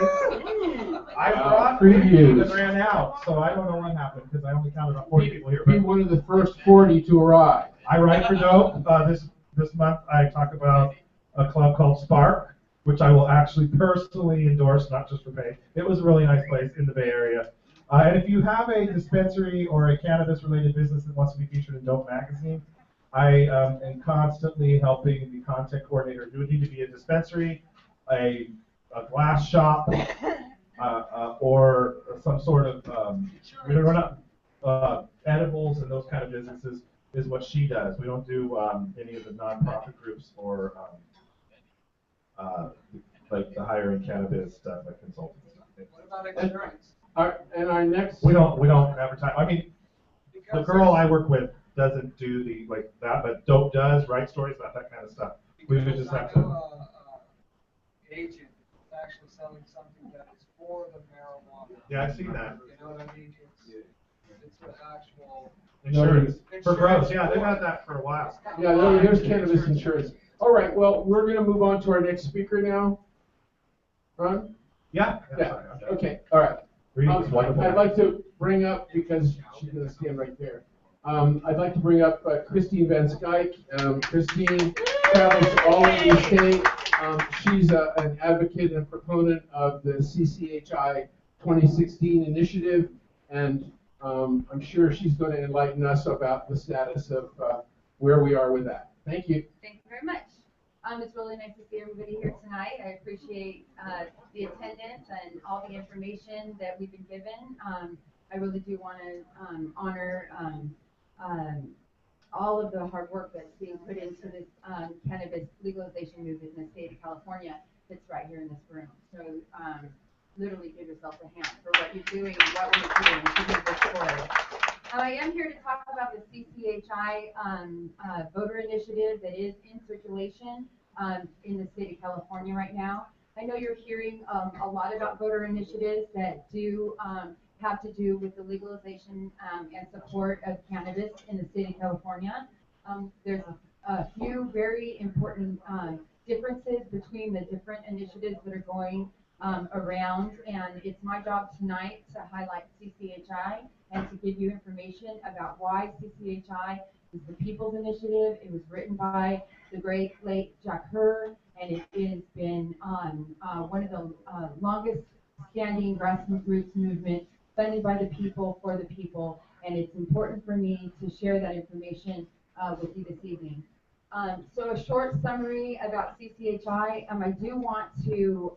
I brought previews and ran out, so I don't know what happened because I only counted about 40 people here. Be one of the first 40 to arrive. I write for Dope. This month I talk about a club called Spark, which I will actually personally endorse, not just for pay. It was a really nice place in the Bay Area. And if you have a dispensary or a cannabis-related business that wants to be featured in Dope magazine, I am constantly helping the content coordinator. Do it need to be a dispensary, a glass shop, or some sort of edibles and those kind of businesses is what she does. We don't do any of the nonprofit groups or like the hiring cannabis stuff, like consulting stuff. What about insurance? And our next... We don't advertise. I mean, the girl I work with doesn't do that, but Dope does, write stories about that kind of stuff. We just have to. Agent actually selling something that is for the marijuana. Yeah, I've seen that. You know what I mean? It's an actual insurance for growth. Yeah, they've had that for a while. Yeah, there's cannabis insurance. All right, well, we're going to move on to our next speaker now. Ron? Yeah. Yeah. Okay. All right. Reading is wonderful. I'd like to bring up, because she's going to stand right there, I'd like to bring up Christine Van Skyke. Christine travels all over the state. She's an advocate and proponent of the CCHI 2016 initiative, and I'm sure she's going to enlighten us about the status of where we are with that. Thank you. Thank you very much. It's really nice to see everybody here tonight. I appreciate the attendance and all the information that we've been given. I really do want to honor all of the hard work that's being put into this cannabis legalization movement in the state of California that's right here in this room. So literally give yourself a hand for what you're doing and what we're doing to move this forward. I am here to talk about the CCHI voter initiative that is in circulation in the state of California right now. I know you're hearing a lot about voter initiatives that do have to do with the legalization and support of cannabis in the state of California. There's a few very important differences between the different initiatives that are going around, and it's my job tonight to highlight CCHI and to give you information about why CCHI is the People's Initiative. It was written by the great late Jack Herr, and it has been one of the longest standing grassroots movements funded by the people for the people, and it's important for me to share that information with you this evening. So a short summary about CCHI. I do want to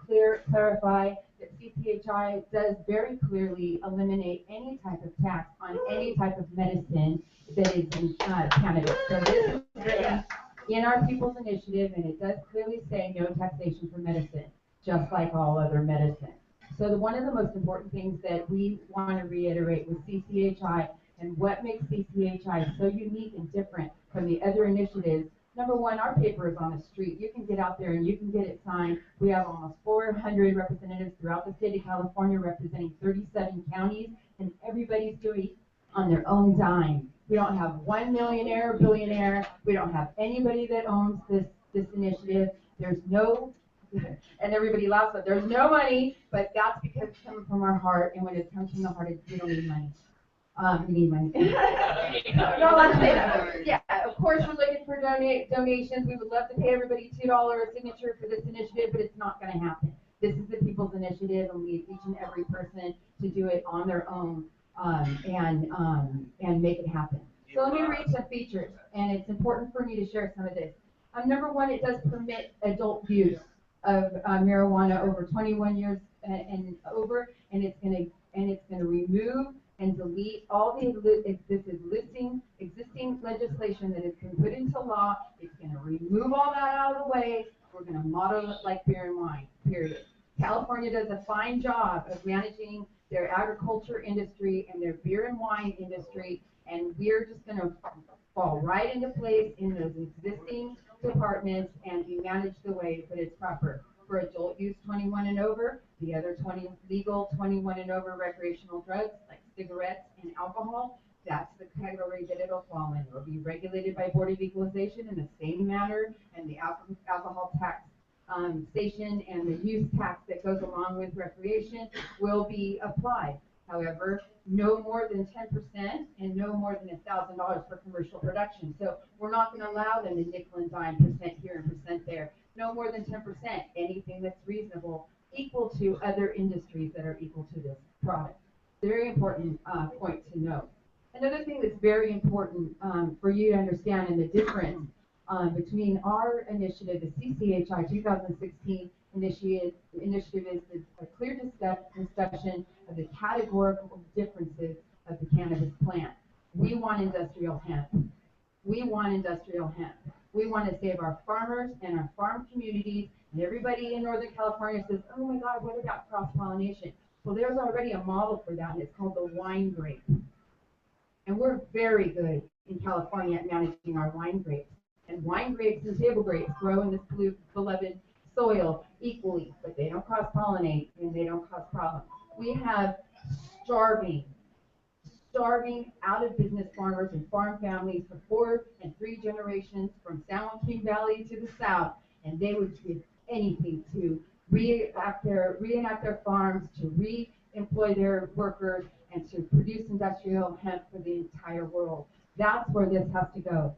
clarify that CCHI does very clearly eliminate any type of tax on any type of medicine that is in cannabis. So this is written in our People's Initiative, and it does clearly say no taxation for medicine, just like all other medicine. So one of the most important things that we want to reiterate with CCHI and what makes CCHI so unique and different from the other initiatives. Number one, our paper is on the street. You can get out there and you can get it signed. We have almost 400 representatives throughout the state of California representing 37 counties, and everybody's doing it on their own dime. We don't have one millionaire or billionaire. We don't have anybody that owns this initiative. There's no, and everybody laughs, but there's no money, but that's because it's coming from our heart, and when it comes from the heart, we don't need money. We need money. No, let's say that. Yeah, of course we're looking for donations. We would love to pay everybody $2 a signature for this initiative, but it's not going to happen. This is the People's Initiative, and we need each and every person to do it on their own and make it happen. So let me read some features, and it's important for me to share some of this. Number one, it does permit adult use of marijuana over 21 years and over, and it's going to remove and delete all the existing legislation that has been put into law. It's going to remove all that out of the way. We're going to model it like beer and wine, period. California does a fine job of managing their agriculture industry and their beer and wine industry, and we're just going to fall right into place in those existing departments and be managed the way that it's proper. For adult use 21 and over, the other 20 legal 21 and over recreational drugs like cigarettes and alcohol, that's the category that it'll fall in. It'll be regulated by Board of Equalization in the same manner, and the alcohol tax station and the use tax that goes along with recreation will be applied. However, no more than 10% and no more than $1,000 for commercial production. So we're not going to allow them to nickel and dime percent here and percent there. No more than 10%, anything that's reasonable, equal to other industries that are equal to this product. Very important point to note. Another thing that's very important for you to understand and the difference between our initiative, the CCHI 2016 initiative is a clear discussion of the categorical differences of the cannabis plant. We want industrial hemp. We want industrial hemp. We want to save our farmers and our farm communities, and everybody in Northern California says, oh my God, what about cross-pollination? Well, there's already a model for that, and it's called the wine grape. And we're very good in California at managing our wine grapes. And wine grapes and table grapes grow in this beloved soil equally, but they don't cross-pollinate and they don't cause problems. We have starving out-of-business farmers and farm families for 4 and 3 generations from San Joaquin Valley to the south, and they would give anything to reenact their farms, to re-employ their workers, and to produce industrial hemp for the entire world. That's where this has to go.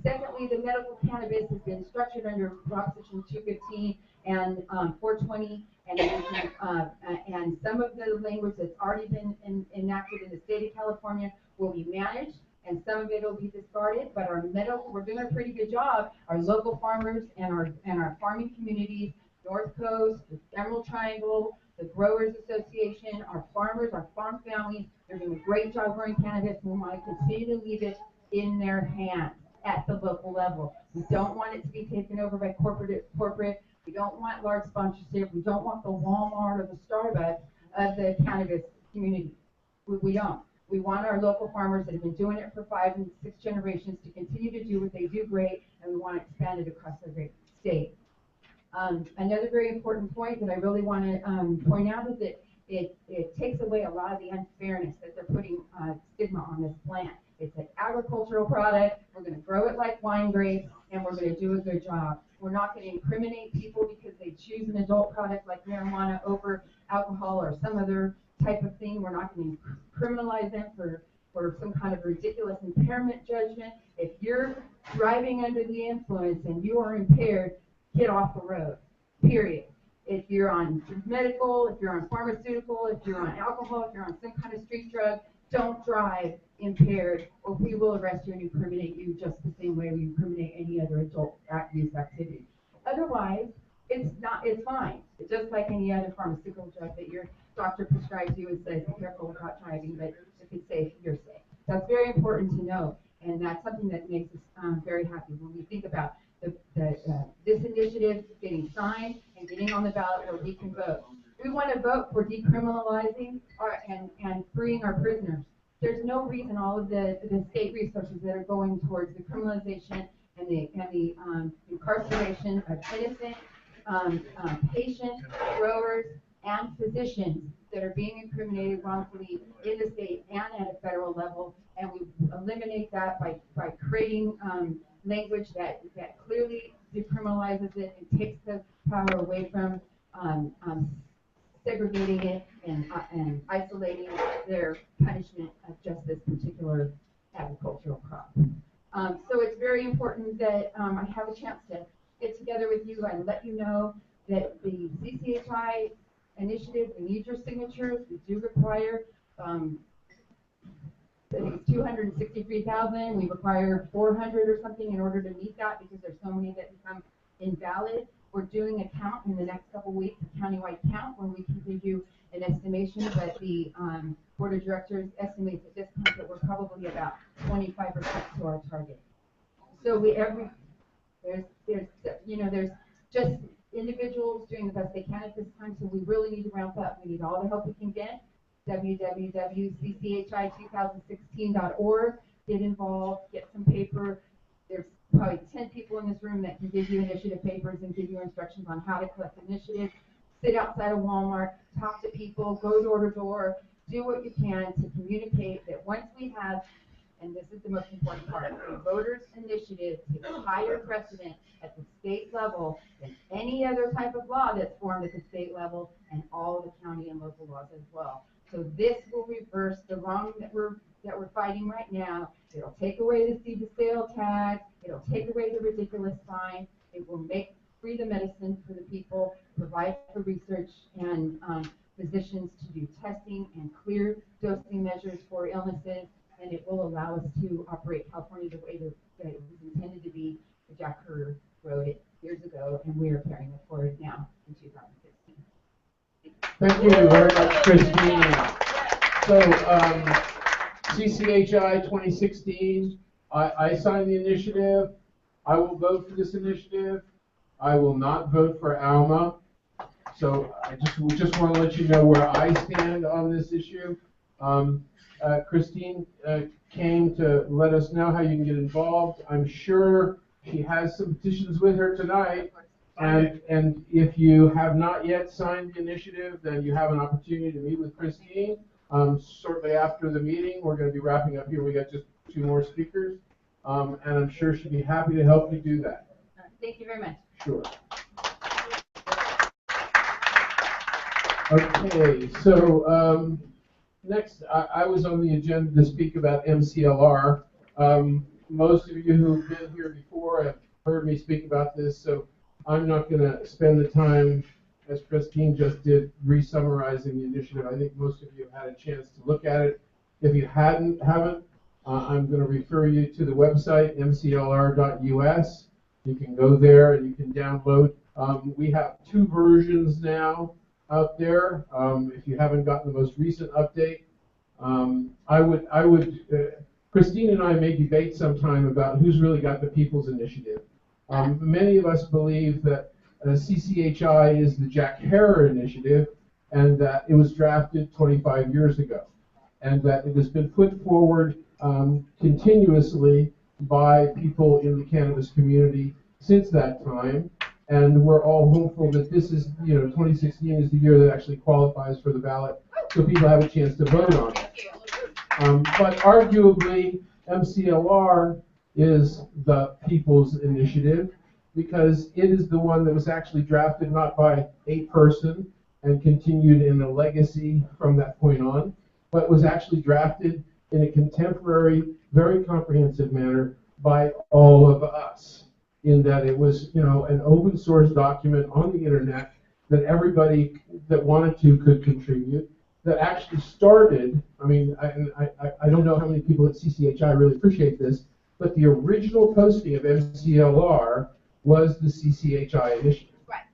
Secondly, the medical cannabis has been structured under Proposition 215 and 420, and some of the language that's already been enacted in the state of California will be managed, and some of it will be discarded. But our medical, we're doing a pretty good job. Our local farmers and our farming communities, North Coast, the Emerald Triangle, the Growers Association, our farmers, our farm families, they're doing a great job growing cannabis, and we want to continue to leave it in their hands at the local level. We don't want it to be taken over by corporate. We don't want large sponsorship. We don't want the Walmart or the Starbucks of the cannabis community. We don't. We want our local farmers that have been doing it for 5 and 6 generations to continue to do what they do great, and we want to expand it across the great state. Another very important point that I really want to point out is that it takes away a lot of the unfairness that they're putting stigma on this plant. It's an agricultural product. We're going to grow it like wine grapes, and we're going to do a good job. We're not going to incriminate people because they choose an adult product like marijuana over alcohol or some other type of thing. We're not going to criminalize them for some kind of ridiculous impairment judgment. If you're driving under the influence and you are impaired, get off the road, period. If you're on medical, if you're on pharmaceutical, if you're on alcohol, if you're on some kind of street drug, don't drive impaired, or we will arrest you and incriminate you just the same way we incriminate any other adult use activity. Otherwise, it's fine. It's just like any other pharmaceutical drug that your doctor prescribes you and says, be careful about driving, but if it's safe, you're safe. That's very important to know, and that's something that makes us very happy when we think about this initiative getting signed and getting on the ballot where we can vote. We want to vote for decriminalizing and freeing our prisoners. There's no reason all of the state resources that are going towards the criminalization and the incarceration of innocent patients, growers, and physicians that are being incriminated wrongfully in the state and at a federal level, and we eliminate that by creating language that clearly decriminalizes it and takes the power away from segregating it and isolating their punishment of just this particular agricultural crop. So it's very important that I have a chance to get together with you and let you know that the CCHI initiative, we need your signatures. We do require, I think it's 263,000. We require 400 or something in order to meet that because there's so many that become invalid. We're doing a count in the next couple weeks, a countywide count, where we can give you an estimation, but the board of directors estimates at this point that we're probably about 25% to our target. So there's just individuals doing the best they can at this time, so we really need to ramp up. We need all the help we can get. www.cchi2016.org. Get involved, get some paper. There's probably 10 people in this room that can give you initiative papers and give you instructions on how to collect initiatives. Sit outside of Walmart, talk to people, go door to door, do what you can to communicate that once we have, and this is the most important part, a voters initiative takes higher precedent at the state level than any other type of law that's formed at the state level and all the county and local laws as well. So this will reverse the wrong that we're fighting right now. It'll take away the seed to sale tax. It'll take away the ridiculous fine. It will free the medicine for the people, provide for research and physicians to do testing and clear dosing measures for illnesses, and it will allow us to operate California the way that it was intended to be. Jack Kerr wrote it years ago, and we are carrying it forward now in 2016. Thank you very much, Christine. So, CCHI 2016, I signed the initiative. I will vote for this initiative. I will not vote for ALMA. So I just want to let you know where I stand on this issue. Christine came to let us know how you can get involved. I'm sure she has some petitions with her tonight. And if you have not yet signed the initiative, then you have an opportunity to meet with Christine. Shortly after the meeting, we're going to be wrapping up here. We got just 2 more speakers. And I'm sure she'd be happy to help you do that. Thank you very much. Sure. Okay, so Next, I was on the agenda to speak about MCLR. Most of you who've been here before have heard me speak about this, so I'm not going to spend the time, as Christine just did, re-summarizing the initiative. I think most of you have had a chance to look at it. If you haven't, I'm going to refer you to the website, mclr.us. You can go there and you can download. We have 2 versions now out there. If you haven't gotten the most recent update, Christine and I may debate sometime about who's really got the People's Initiative. Many of us believe that CCHI is the Jack Herer Initiative, and that it was drafted 25 years ago, and that it has been put forward continuously by people in the cannabis community since that time. And we're all hopeful that this is, 2016 is the year that actually qualifies for the ballot, so people have a chance to vote on it. But arguably, MCLR is the People's Initiative because it is the one that was actually drafted not by a person and continued in a legacy from that point on, but was actually drafted in a contemporary, very comprehensive manner by all of us, in that it was, an open source document on the internet that everybody that wanted to could contribute, that actually started, I don't know how many people at CCHI really appreciate this, but the original posting of MCLR was the CCHI initiative. Right.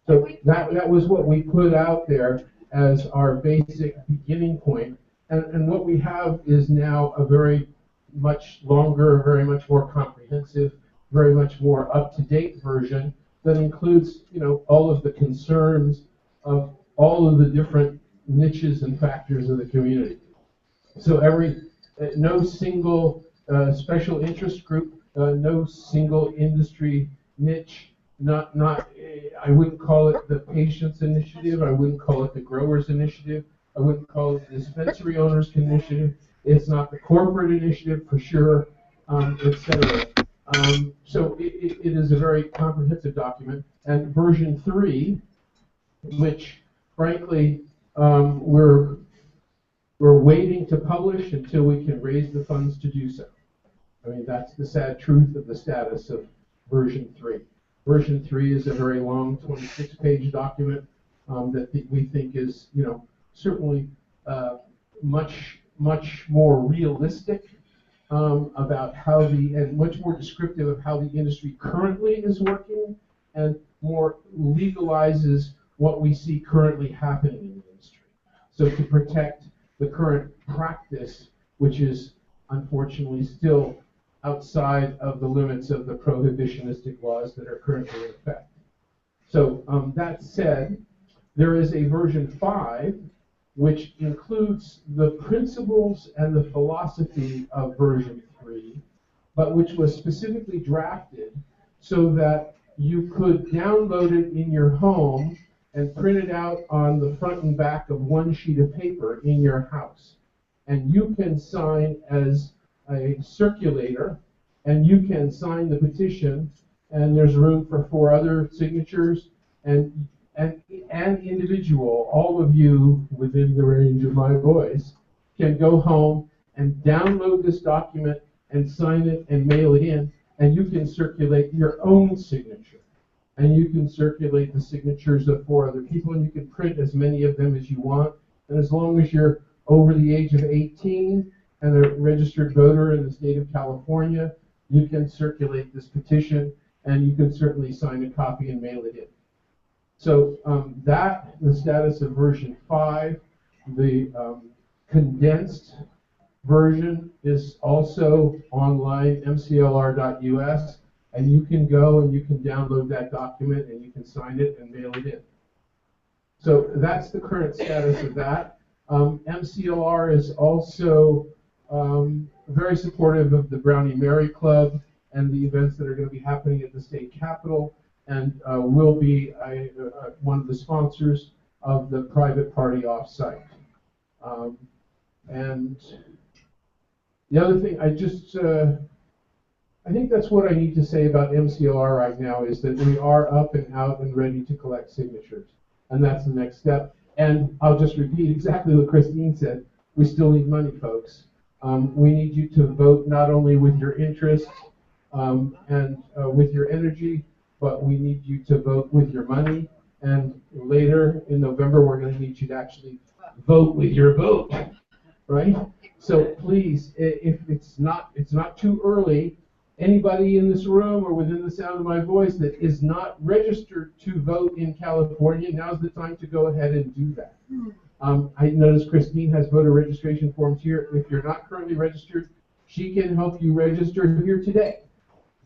So that was what we put out there as our basic beginning point. And what we have is now a very much longer, very much more comprehensive, very much more up-to-date version that includes, all of the concerns of all of the different niches and factors of the community. So no single special interest group, no single industry niche, I wouldn't call it the patients initiative, I wouldn't call it the growers initiative, I wouldn't call it the dispensary owners initiative, it's not the corporate initiative for sure, etc. So it is a very comprehensive document, and version 3, which frankly we're waiting to publish until we can raise the funds to do so. That's the sad truth of the status of version 3. Version 3 is a very long 26-page document that we think is, certainly much more realistic about and much more descriptive of how the industry currently is working, and more legalizes what we see currently happening in the industry. So to protect the current practice, which is unfortunately still outside of the limits of the prohibitionistic laws that are currently in effect. So that said, there is a version 5 which includes the principles and the philosophy of version 3, but which was specifically drafted so that you could download it in your home and print it out on the front and back of one sheet of paper in your house. And you can sign as a circulator, and you can sign the petition, and there's room for 4 other signatures, and individual, all of you within the range of my voice, can go home and download this document and sign it and mail it in, and you can circulate your own signature. And you can circulate the signatures of 4 other people, and you can print as many of them as you want. And as long as you're over the age of 18 and a registered voter in the state of California, you can circulate this petition, and you can certainly sign a copy and mail it in. So the status of version 5, the condensed version is also online, mclr.us, and you can go and you can download that document and you can sign it and mail it in. So that's the current status of that. MCLR is also very supportive of the Brownie Mary Club and the events that are going to be happening at the state capitol, and will be one of the sponsors of the private party offsite. And the other thing, I think that's what I need to say about MCLR right now, is that we are up and out and ready to collect signatures. And that's the next step. And I'll just repeat exactly what Christine said. we still need money, folks. We need you to vote not only with your interest and with your energy, but we need you to vote with your money. And later in November, we're going to need you to actually vote with your vote, right? So please, if it's not too early, anybody in this room or within the sound of my voice that is not registered to vote in California, now's the time to go ahead and do that. I noticed Christine has voter registration forms here. If you're not currently registered, she can help you register here today.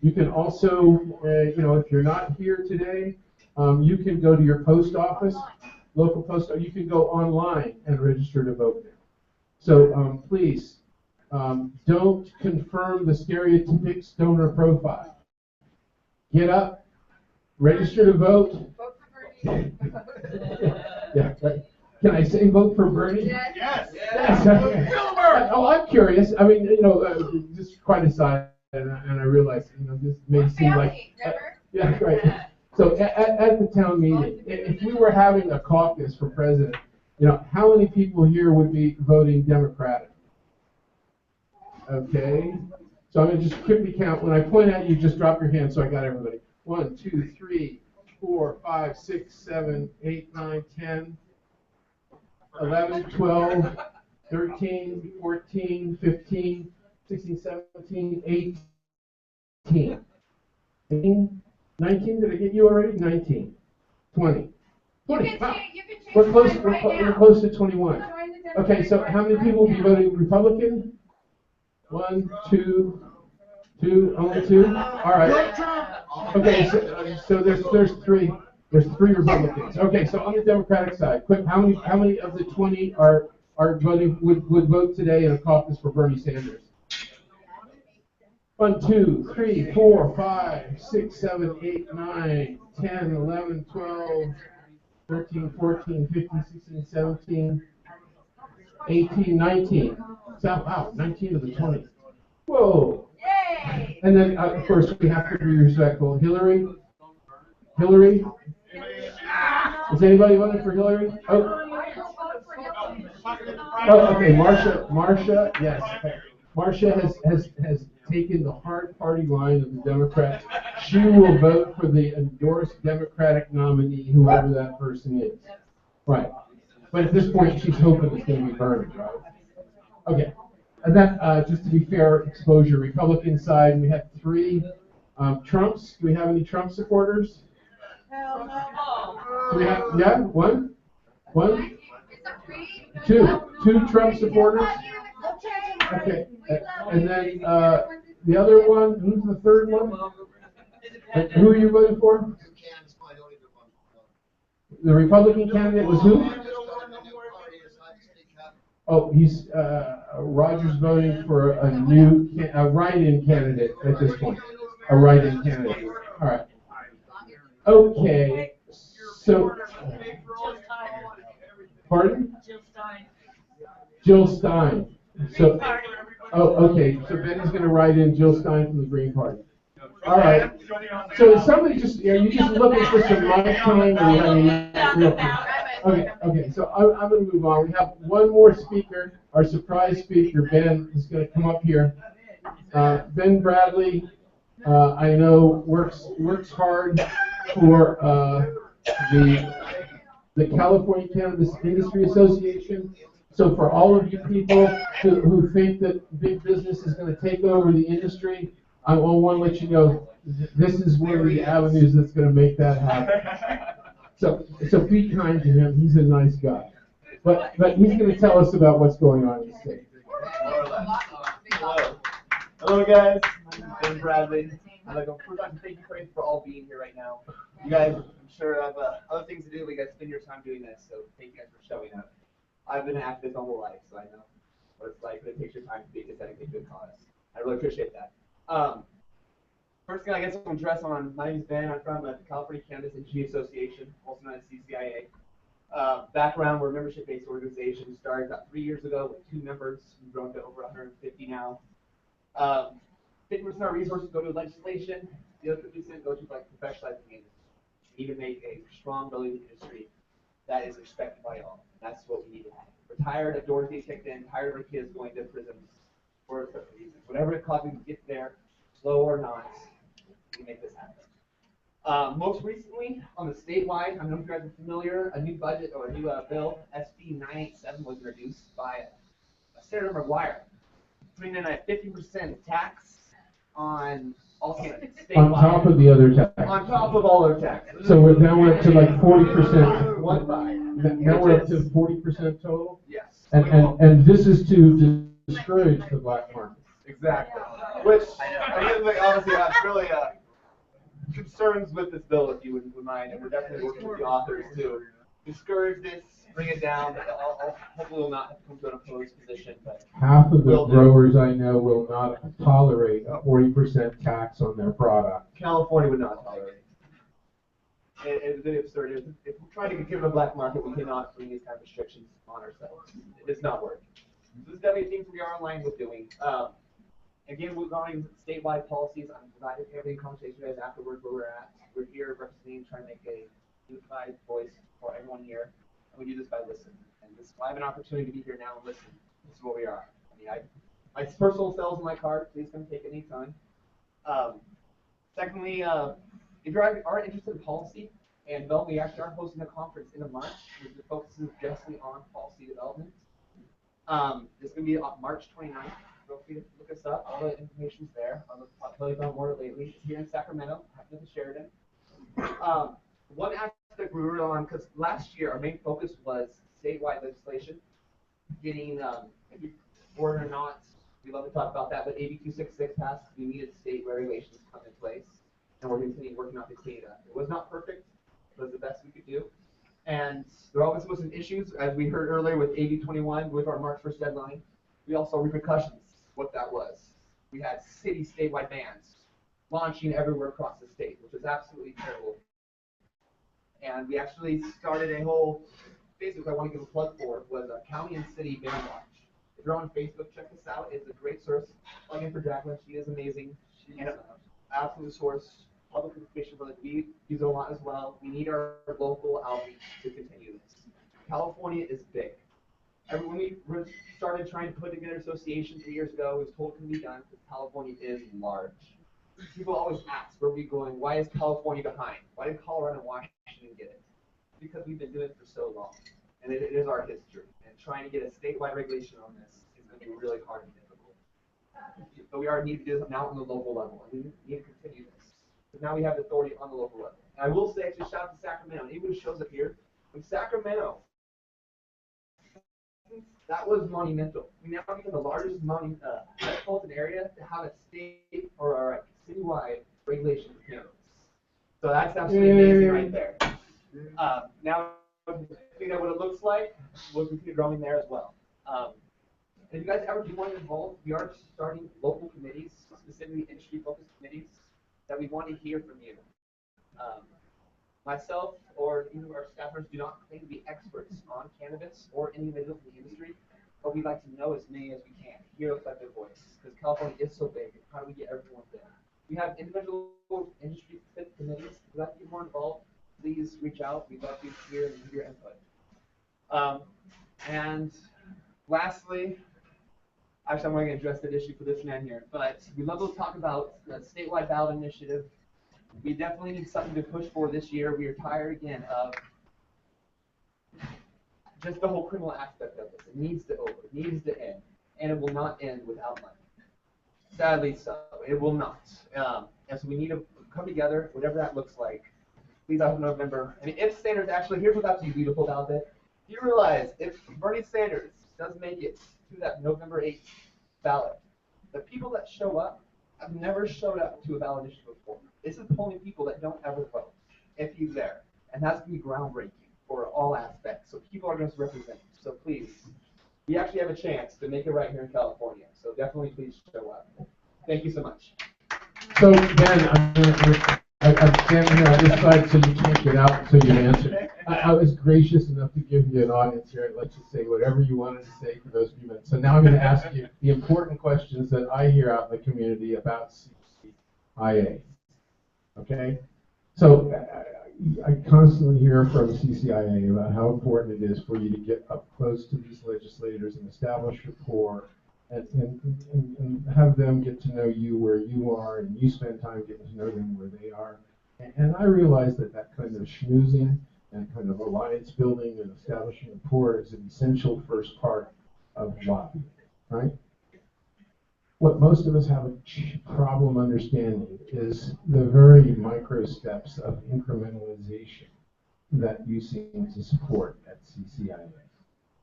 You can also, if you're not here today, you can go to your post office, local post office. You can go online and register to vote there. So please, don't confirm the stereotypic stoner profile. Get up, register to vote. Yeah, right. Can I say vote for Bernie? Yes. Yes. Okay. Oh, I'm curious. I mean, just quite aside, and I realize, this may seem like, yeah, right. So at the town meeting, if we were having a caucus for president, how many people here would be voting Democratic? Okay. So I'm going to just quickly count. When I point at you, just drop your hand so I got everybody. 1, 2, 3, 4, 5, 6, 7, 8, 9, 10. 11, 12, 13, 14, 15, 16, 17, 18, 19, did I get you already? 19, 20, 20. Wow. We're close to 21. Okay, so how many people will be voting Republican? 1, 2, only 2? All right. Okay, so there's 3. There's 3 Republicans. Okay, so on the Democratic side, quick, how many of the 20 are voting would vote today in a caucus for Bernie Sanders? 1, 2, 3, 4, 5, 6, 7, 8, 9, 10, 11, 12, 13, 14, 15, 16, 17, 18, 19. So, wow, 19 of the 20. Whoa. Yay! And then, of course, we have to be respectful. Hillary? Is anybody voting for Hillary? Oh, okay. Marcia, yes. Marcia has taken the hard party line of the Democrats. She will vote for the endorsed Democratic nominee, whoever that person is. Right. But at this point, she's hoping it's going to be Bernie, right? Okay. And then, just to be fair, exposure. Republican side, we have 3 Trumps. Do we have any Trump supporters? Hell no. Do we have, yeah, 1, 2 Trump supporters. Okay, and then the other one, who's the third one? Who are you voting for? The Republican candidate was who? Oh, he's Roger's voting for a write-in candidate at this point. A write-in candidate. All right. Okay. So, pardon? Jill Stein. So, okay. So Benny's going to write in Jill Stein from the Green Party. All right. So is somebody are you just looking for some mic time, or you have any real? Okay. So I'm going to move on. We have one more speaker. Our surprise speaker, Ben, is going to come up here. Ben Bradley, I know works hard for the California Cannabis Industry Association. So for all of you people who think that big business is going to take over the industry, I want to let you know this is one of the avenues that's going to make that happen. So be kind to him. He's a nice guy. But he's going to tell us about what's going on in the state. Hello guys, I'm Ben Bradley. I'd like to first off thank you for all being here right now. You guys, I'm sure have other things to do, but you guys spend your time doing this, so thank you guys for showing up. I've been an activist my whole life, so I know what it's like, but it takes your time to be dedicated to a cause. I really appreciate that. First thing I guess I'm address on, my name is Ben. I'm from the California Cannabis Industry Association, also known as CCIA. Background, we're a membership-based organization. Started about 3 years ago with 2 members. We've grown to over 150 now. 50% of our resources go to legislation. The other 50% go to like professionalizing the industry. We need to make a strong building industry that is expected by all. That's what we need to have. We're tired of Dorothy kicked in, tired of our kids going to prison for a certain reason. Whatever it costs to get there, slow or not, we make this happen. Most recently, on the statewide, I don't know if you guys are familiar, a new budget or a new bill, SB 987, was introduced by Senator McGuire, putting in a 50% tax on all statewide. On top of the other tax. On top of all other taxes. So now we're up to like 40%. 1-5. Now we're up to 40% total? Yes. And this is to discourage the black market. Exactly. Which, obviously, I have really concerns with this bill, if you wouldn't mind, and we're definitely working with the authors to discourage this, bring it down. Hopefully, we'll not come to an opposed position. But half of the growers I know will not tolerate a 40% tax on their product. California would not tolerate it. It's really absurd. If we're trying to give a black market, we cannot bring these kind of restrictions on ourselves. It does not work. So this is definitely things we are in line with doing. Again, regarding statewide policies, I'm glad to have a conversation with you guys afterwards where we're at. We're here representing, trying to make a unified voice for everyone here. And we do this by listening. And this, I have an opportunity to be here now and listen. This is where we are. I mean, my personal cells in my card, please come take any time. Secondly, if you are interested in policy and development, we actually are hosting a conference in March, which focuses just on policy development. It's going to be on March 29th. Feel free to look us up. All the information's there. I'll tell you about more lately. It's here in Sacramento, happening to Sheridan. One aspect we were on, because last year our main focus was statewide legislation, getting, or not, we love to talk about that, but AB 266 passed. We needed state regulations to come in place, and we're continuing working on to clean it up. It was not perfect. It was the best we could do. And there always was some issues, as we heard earlier with AB 21, with our March 1st deadline. We also saw repercussions, what that was. We had city statewide bans launching everywhere across the state, which was absolutely terrible. And we actually started a whole, Facebook I want to give a plug for, was a county and city ban watch. If you're on Facebook, check this out. It's a great source. Plug in for Jacqueline. She is amazing. And an absolute source, public information for the we use it a lot as well. We need our local outreach to continue this. California is big. When we started trying to put together an association 3 years ago, it was told it can be done because California is large. People always ask, where are we going? Why is California behind? Why did Colorado and Washington get it? Because we've been doing it for so long. And it is our history. And trying to get a statewide regulation on this is going to be really hard and difficult. But we need to do this now on the local level. And we need to continue this. Because now we have the authority on the local level. And I will say, actually, shout out to Sacramento. Anyone who shows up here, in Sacramento, that was monumental. We now become the largest metropolitan area to have a state or citywide regulation for cannabis. So that's absolutely amazing right there. Now, you know what it looks like, we'll continue growing there as well. If you guys ever do want to involve, we are starting local committees, specifically industry-focused committees, that we want to hear from you. Myself or any of our staffers do not claim to be experts on cannabis or any individual in the industry, but we'd like to know as many as we can, hear a collective voice, because California is so big. How do we get everyone there? We have individual industry committees. If you'd like to get more involved, please reach out. We'd love to hear and hear your input. And lastly, actually, I'm going to address that issue for this man here, but we'd love to talk about the statewide ballot initiative. We definitely need something to push for this year. We are tired again of just the whole criminal aspect of this. It needs to over. It needs to end. And it will not end without money. Sadly so. It will not. And so we need to come together, whatever that looks like. Please, I hope November. And if Sanders actually, here's what's absolutely beautiful about it. Do you realize if Bernie Sanders does make it to that November 8th ballot, the people that show up have never showed up to a ballot issue before. This is only people that don't ever vote if he's there. And that's going to be groundbreaking for all aspects. So people are going to represent. So please, we actually have a chance to make it right here in California. So definitely please show up. Thank you so much. So Ben, I'm standing here on this side so you can't get out until you answer. I was gracious enough to give you an audience here and let you say whatever you wanted to say for those few minutes. So now I'm going to ask you the important questions that I hear out in the community about CIA. Okay? So I constantly hear from CCIA about how important it is for you to get up close to these legislators and establish rapport and have them get to know you where you are and you spend time getting to know them where they are. And I realize that that kind of schmoozing and kind of alliance building and establishing rapport is an essential first part of lobbying, right? What most of us have a problem understanding is the very micro steps of incrementalization that you seem to support at CCIA.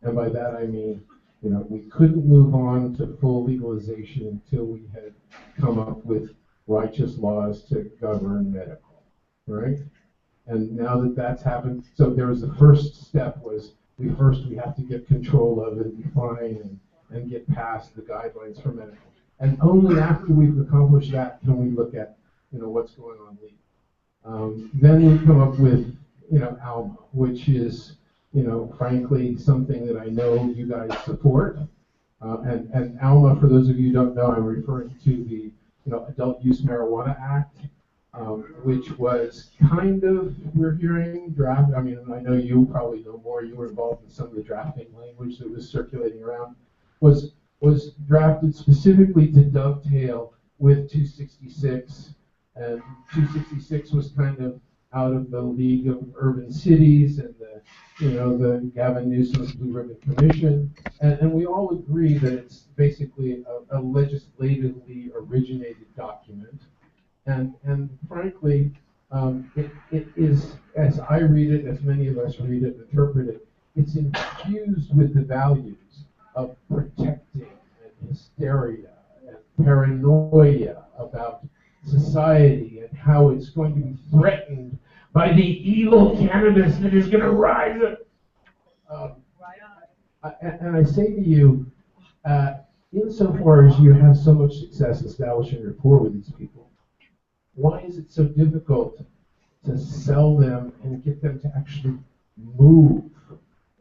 And by that I mean, we couldn't move on to full legalization until we had come up with righteous laws to govern medical, right? And now that that's happened, so there was the first step was we have to get control of and define and get past the guidelines for medical. And only after we've accomplished that can we look at, what's going on legally. Then we come up with, ALMA, which is, frankly, something that I know you guys support. And ALMA, for those of you who don't know, I'm referring to the, Adult Use Marijuana Act, which was kind of, we're hearing draft. I mean, I know you probably know more. You were involved in some of the drafting language that was circulating around. Was drafted specifically to dovetail with 266, and 266 was kind of out of the League of Urban Cities and the Gavin Newsom's Blue Ribbon Commission, and we all agree that it's basically a legislatively originated document, and frankly, it is, as I read it, as many of us read it, interpret it, it's infused with the values of protecting and hysteria and paranoia about society and how it's going to be threatened by the evil cannabis that is going to rise up. And I say to you, insofar as you have so much success establishing rapport with these people, why is it so difficult to sell them and get them to actually move?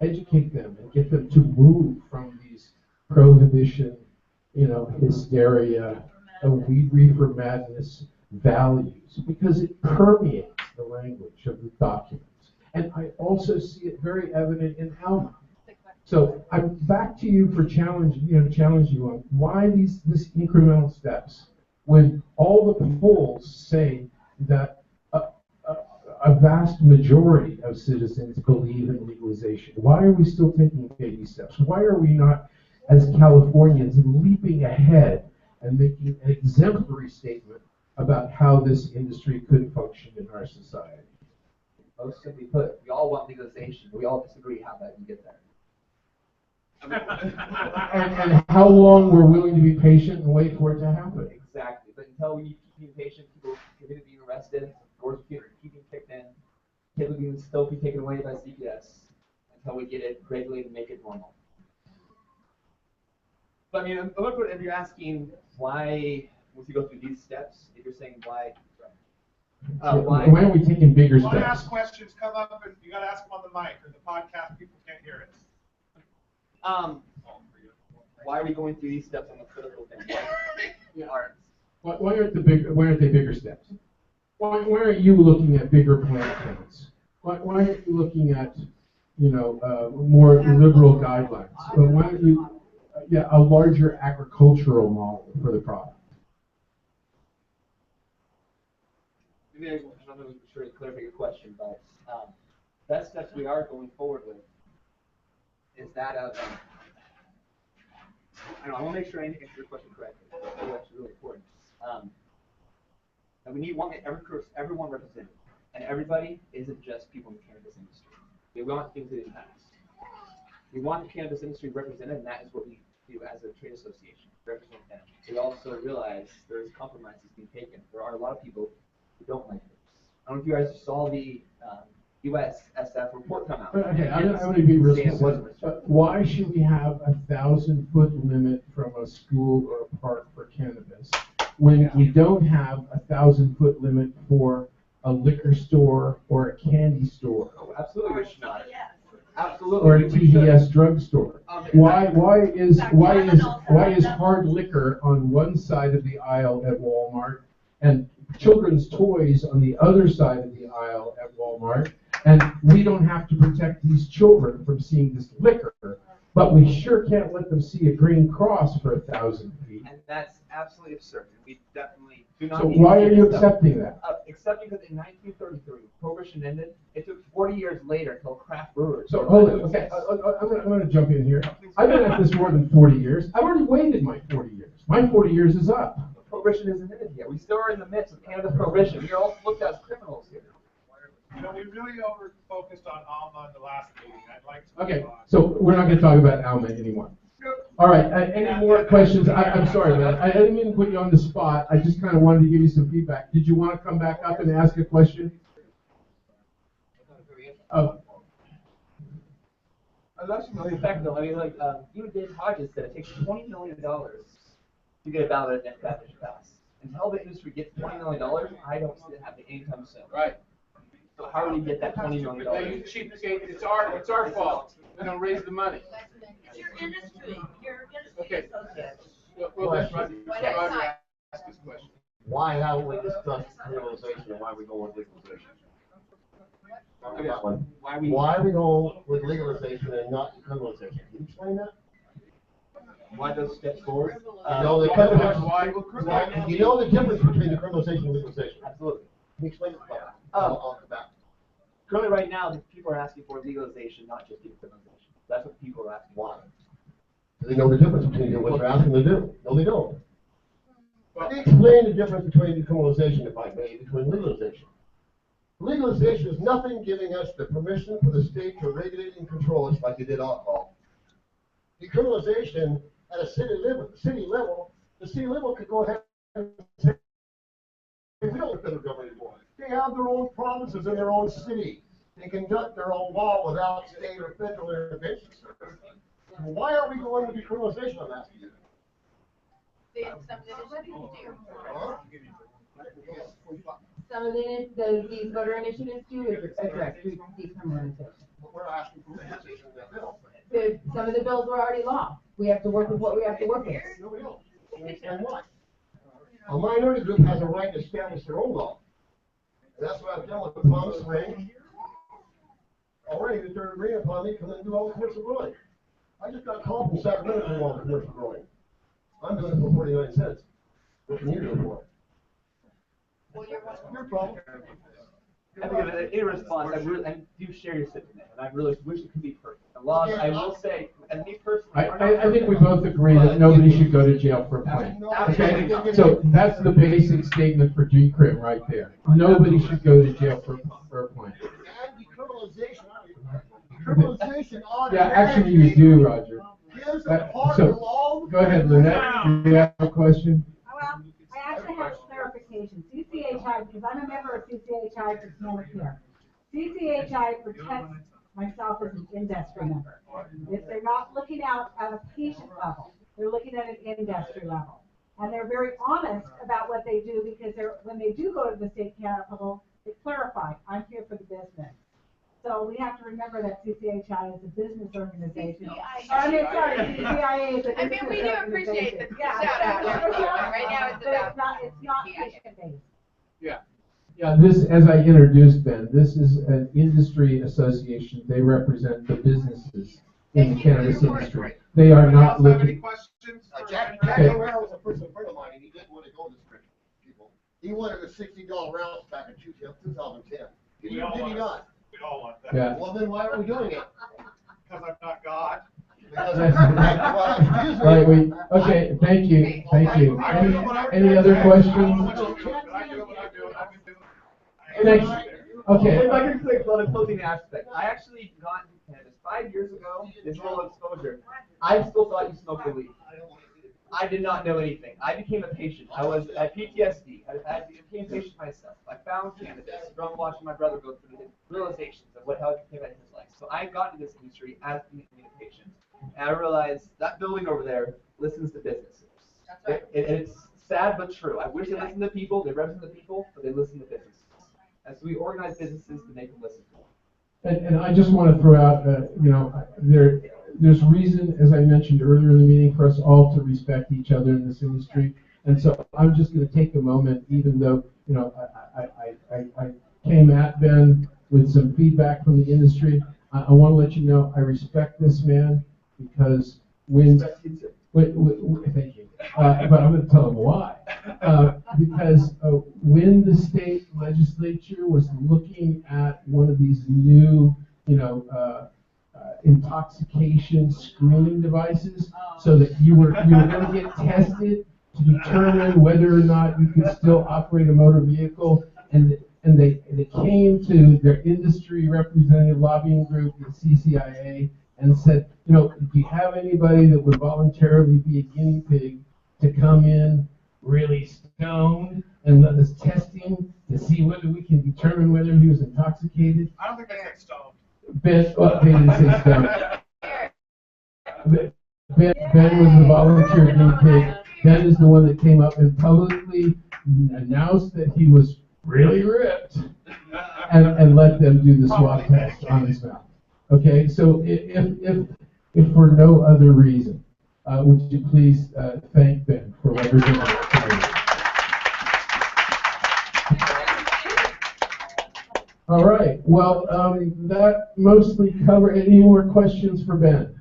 Educate them and get them to move from these prohibition, hysteria, weed reefer madness values, because it permeates the language of the documents. And I also see it very evident in ALMA. So I'm back to you for challenge you on why this incremental steps when all the polls say that a vast majority of citizens believe in legalization. Why are we still taking baby steps? Why are we not, as Californians, leaping ahead and making an exemplary statement about how this industry could function in our society? Most simply put, we all want legalization, but we all disagree how that can get there. and how long we're willing to be patient and wait for it to happen. Exactly, but until we keep being patient, people continue being arrested, doors keep being kicked in, kids are being still be taken away by CPS until we get it regulated and make it normal. But I mean, if you're asking why, once you go through these steps, if you're saying why why are we taking bigger steps? You want to ask questions, come up and you got to ask them on the mic, or the podcast people can't hear it. Why are we going through these steps on the critical things? Why aren't they bigger steps? Why aren't you looking at bigger plant counts? Why aren't you looking at more liberal guidelines? Why aren't you a larger agricultural model for the product? Maybe I'm not sure to clarify your question, but that steps we are going forward with is that of I want to make sure I answer your question correctly. That's really important. And we need everyone represented, and everybody isn't just people in the cannabis industry. We want things to pass. We want the cannabis industry represented, and that is what we do as a trade association, represent them. We also realize there's compromises being taken. There are a lot of people who don't like this. I don't know if you guys saw the USSF report come out. Okay, I'm going to be real specific. Why should we have a 1,000-foot limit from a school or a park for cannabis when we don't have a 1,000-foot limit for a liquor store or a candy store? Oh, absolutely, we should not. Absolutely. Or a TDS drugstore. Why is hard liquor on one side of the aisle at Walmart and children's toys on the other side of the aisle at Walmart, and we don't have to protect these children from seeing this liquor, but we sure can't let them see a green cross for 1,000 feet. And that's absolutely absurd. We definitely do not. So need to why see are you this stuff. accepting that? Accepting because in 1933, Prohibition ended. It took 40 years later until craft brewers. So hold it, okay, I'm gonna jump in here. I've been at this more than 40 years. I've already waited my 40 years. My 40 years is up. Prohibition isn't ended yet. We still are in the midst of cannabis prohibition. We are all looked at as criminals here. You know, we really over-focused on Alma in the last meeting. I'd like to. Okay, so we're not gonna talk about Alma anymore. All right, any more questions? I'm sorry, man, I didn't mean to put you on the spot. I just kind of wanted to give you some feedback. Did you want to come back up and ask a question? Oh. I was actually really effective. I mean, like, even Dave Hodges said it takes $20 million to get a ballot at that pass. Until the industry gets $20 million, I don't see it happening anytime soon. Right. So how do we get that $20 million? You cheapskate, it's our fault. We don't raise the money. It's your industry, your industry Okay. associates. Well, that's right. Roger asked this question. Why haven't we discussed legalization and why are we going with legalization? That one. Why are we going with legalization and not criminalization? Can you explain that? Why those steps forward? You know the difference between the criminalization and legalization? Absolutely. Can you explain it? Off the bat. Currently, right now, the people are asking for legalization, not just decriminalization. That's what people are asking. Why? Do they know the difference between what they're asking to do? No, they don't. Let me explain the difference between decriminalization, if I may, between legalization. Legalization is nothing giving us the permission for the state to regulate and control us like they did alcohol. Decriminalization at a city level, the city level could go ahead and say, we don't have federal government anymore. They have their own provinces in their own city. They conduct their own law without state or federal intervention. Why are we going to decriminalization, I'm asking you? Some of these voter initiatives do address decriminalization. We're asking for legalization in that bill. Some of the bills were already law. We have to work with what we have to work with. No, we don't. And why? A minority group has a right to establish their own law. And that's what I've done with the Promise Ring. Already, the third agreeing upon me, come and do all the commercial growing. I just got called from Sacramento to do all the commercial growing. I'm doing it for 49 cents. What can you do it for? Your problem. I think in response, I do share your sentiment, and I really wish it could be perfect. The laws, I will say, and me personally, I think we both agree that nobody should go to jail for a plan. Okay, so that's the basic statement for decrim right there. Nobody should go to jail for a plan. And decriminalization Yeah, actually you do, Roger. gives a part So, of all. go ahead, Lynette. Do you have a question? Well, I actually have a clarification. CCHI, because I'm a member of CCHI for Cannabis here. CCHI protects myself as an industry member. If they're not looking out at a patient level, they're looking at an industry level. And they're very honest about what they do because when they do go to the state capitol, they clarify, I'm here for the business. So we have to remember that CCHI is a business organization. CCIA is a business organization. I mean, we do appreciate the shout out. Right now it's about. It's not patient-based. Yeah, this, as I introduced Ben, this is an industry association. They represent the businesses in the cannabis industry. They are not looking. Jack O'Hara was a personal friend of mine, and he didn't want to go to this rich people. He wanted a $60 ounce back in 2010. Did he not? We all want that. Yeah. Well, then why are we doing it? Because I'm not God. Excuse me. All right, okay, thank you. Any other questions? Thanks. Okay. If I can say about a closing aspect, I actually got into cannabis 5 years ago. This little exposure. I still thought you smoked the weed. I did not know anything. I became a patient. I was at PTSD. I became a patient myself. I found cannabis from watching my brother go through the realizations of how it came out in his life. So I got into this industry as being a patient. And I realized that building over there listens to businesses. That's right. It's sad but true. I wish they listened to people, they represent the people, but they listen to businesses. And so we organize businesses to make them listen to them. And I just want to throw out, there's reason, as I mentioned earlier in the meeting, for us all to respect each other in this industry. And so I'm just going to take a moment, even though you know, I came at Ben with some feedback from the industry. I want to let you know I respect this man because thank you. But I'm going to tell him why. Because when the state legislature was looking at one of these new, you know, intoxication screening devices, so that you were going to get tested to determine whether or not you could still operate a motor vehicle, and they came to their industry representative lobbying group, the CCIA, and said, you know, do you have anybody that would voluntarily be a guinea pig to come in really stoned and let us test him to see whether we can determine whether he was intoxicated? I don't think they said stoned. Ben, well, they didn't say stoned. Ben was the volunteer guinea pig. Ben is the one that came up and publicly announced that he was really ripped and let them do the swab test on his mouth. Okay, so if for no other reason, would you please thank Ben for representing our community? All right, well, that mostly covered. Any more questions for Ben?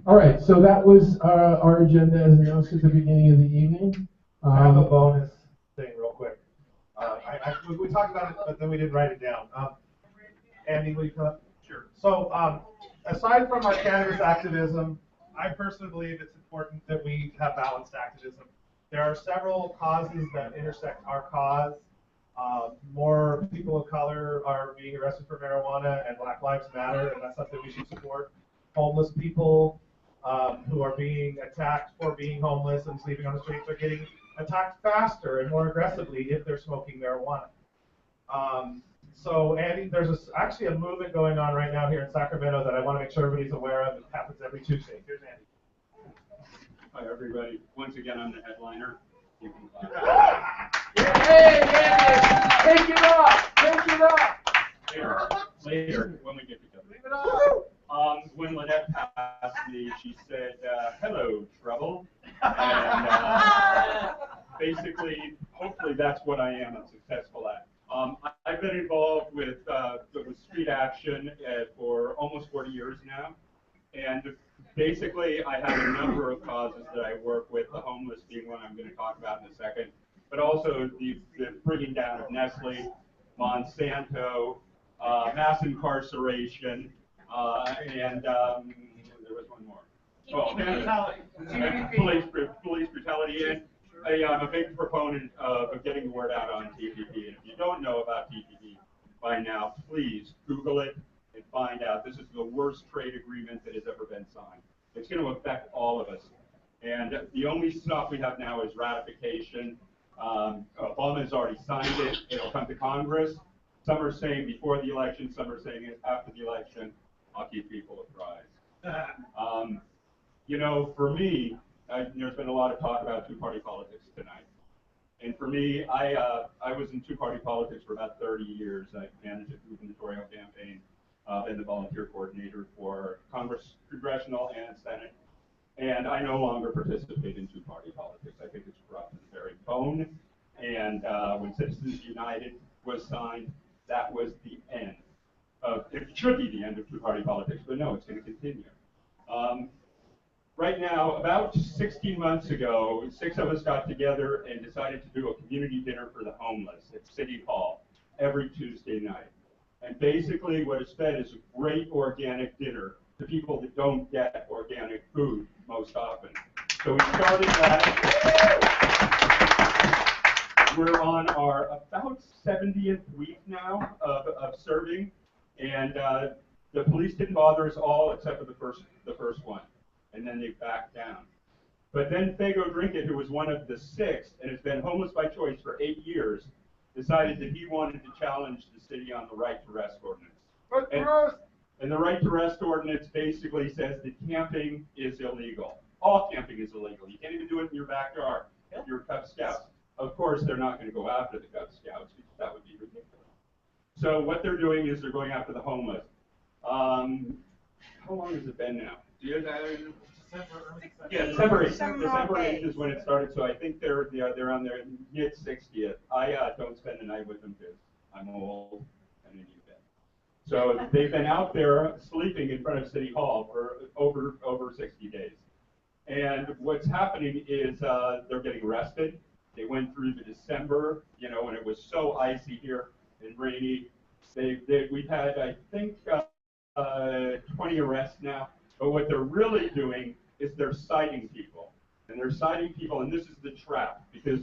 All right, so that was our agenda as announced at the beginning of the evening. I have a bonus thing real quick. We talked about it, but then we didn't write it down. Andy, will you come up? Sure. So aside from our cannabis activism, I personally believe it's important that we have balanced activism. There are several causes that intersect our cause. More people of color are being arrested for marijuana, and Black Lives Matter, and that's something we should support. Homeless people who are being attacked for being homeless and sleeping on the streets are getting attacked faster and more aggressively if they're smoking marijuana. So, Andy, there's actually a movement going on right now here in Sacramento that I want to make sure everybody's aware of. It happens every Tuesday. Here's Andy. Hi, everybody. Once again, I'm the headliner. You can Hey, Andy! Take it up! Take it up! Later, when we get together. Leave it on. When Lynette asked me, she said, hello, trouble. And basically, hopefully that's what I am and successful at. I've been involved with street action for almost 40 years now. And basically, I have a number of causes that I work with, the homeless being one I'm going to talk about in a second, but also the bringing down of Nestle, Monsanto, mass incarceration, and there was one more. Oh, police brutality. And I'm a big proponent of getting the word out on TPP. And if you don't know about TPP by now, please Google it and find out. This is the worst trade agreement that has ever been signed. It's going to affect all of us. And the only stuff we have now is ratification. Obama has already signed it. It'll come to Congress. Some are saying before the election, some are saying after the election. I'll keep people apprised. You know, for me, there's been a lot of talk about two-party politics tonight. And for me, I was in two-party politics for about 30 years. I managed a gubernatorial campaign, been the volunteer coordinator for Congress, Congressional, and Senate. And I no longer participate in two-party politics. I think it's corrupt to the very bone. And when Citizens United was signed, that was the end. It should be the end of two-party politics, but no, it's going to continue. Right now, about 16 months ago, 6 of us got together and decided to do a community dinner for the homeless at City Hall every Tuesday night. And basically what it's been is a great organic dinner to people that don't get organic food most often. So we started that. We're on our about 70th week now of serving, and the police didn't bother us all except for the first one, and then they backed down. But then Fago Drinkit, who was one of the 6 and has been homeless by choice for 8 years, decided that he wanted to challenge the city on the right to rest ordinance. And the right to rest ordinance basically says that camping is illegal. All camping is illegal. You can't even do it in your backyard if you're Cub Scouts. Of course, they're not going to go after the Cub Scouts because that would be ridiculous. So what they're doing is they're going after the homeless. How long has it been now? Yeah, December 8th. Seven December more 8th days. is when it started, so I think they're on their mid 60th. I don't spend the night with them because I'm old and I need a bed. So they've been out there sleeping in front of City Hall for over 60 days. And what's happening is they're getting arrested. They went through the December, when it was so icy here and rainy. We've had, I think, 20 arrests now. But what they're really doing is they're citing people. And they're citing people, and this is the trap, because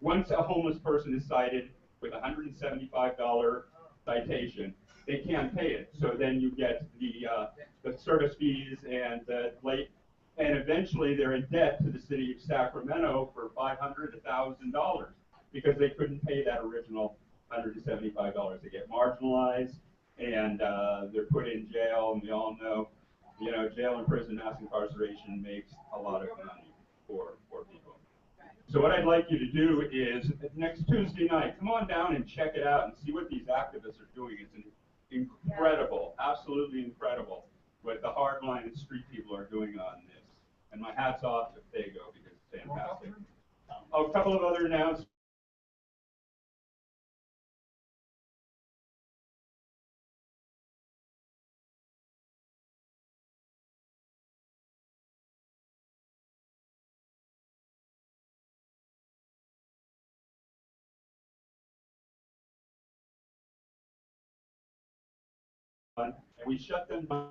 once a homeless person is cited with a $175 citation, they can't pay it. So then you get the service fees and the late, and eventually they're in debt to the city of Sacramento for $500 to $1,000 because they couldn't pay that original $175. They get marginalized and they're put in jail, and we all know, jail and prison mass incarceration makes a lot of money for people. So what I'd like you to do is next Tuesday night, come on down and check it out and see what these activists are doing. It's incredible, absolutely incredible what the hardline and street people are doing on this. And my hat's off to Fago because it's fantastic. A couple of other announcements. And we shut them down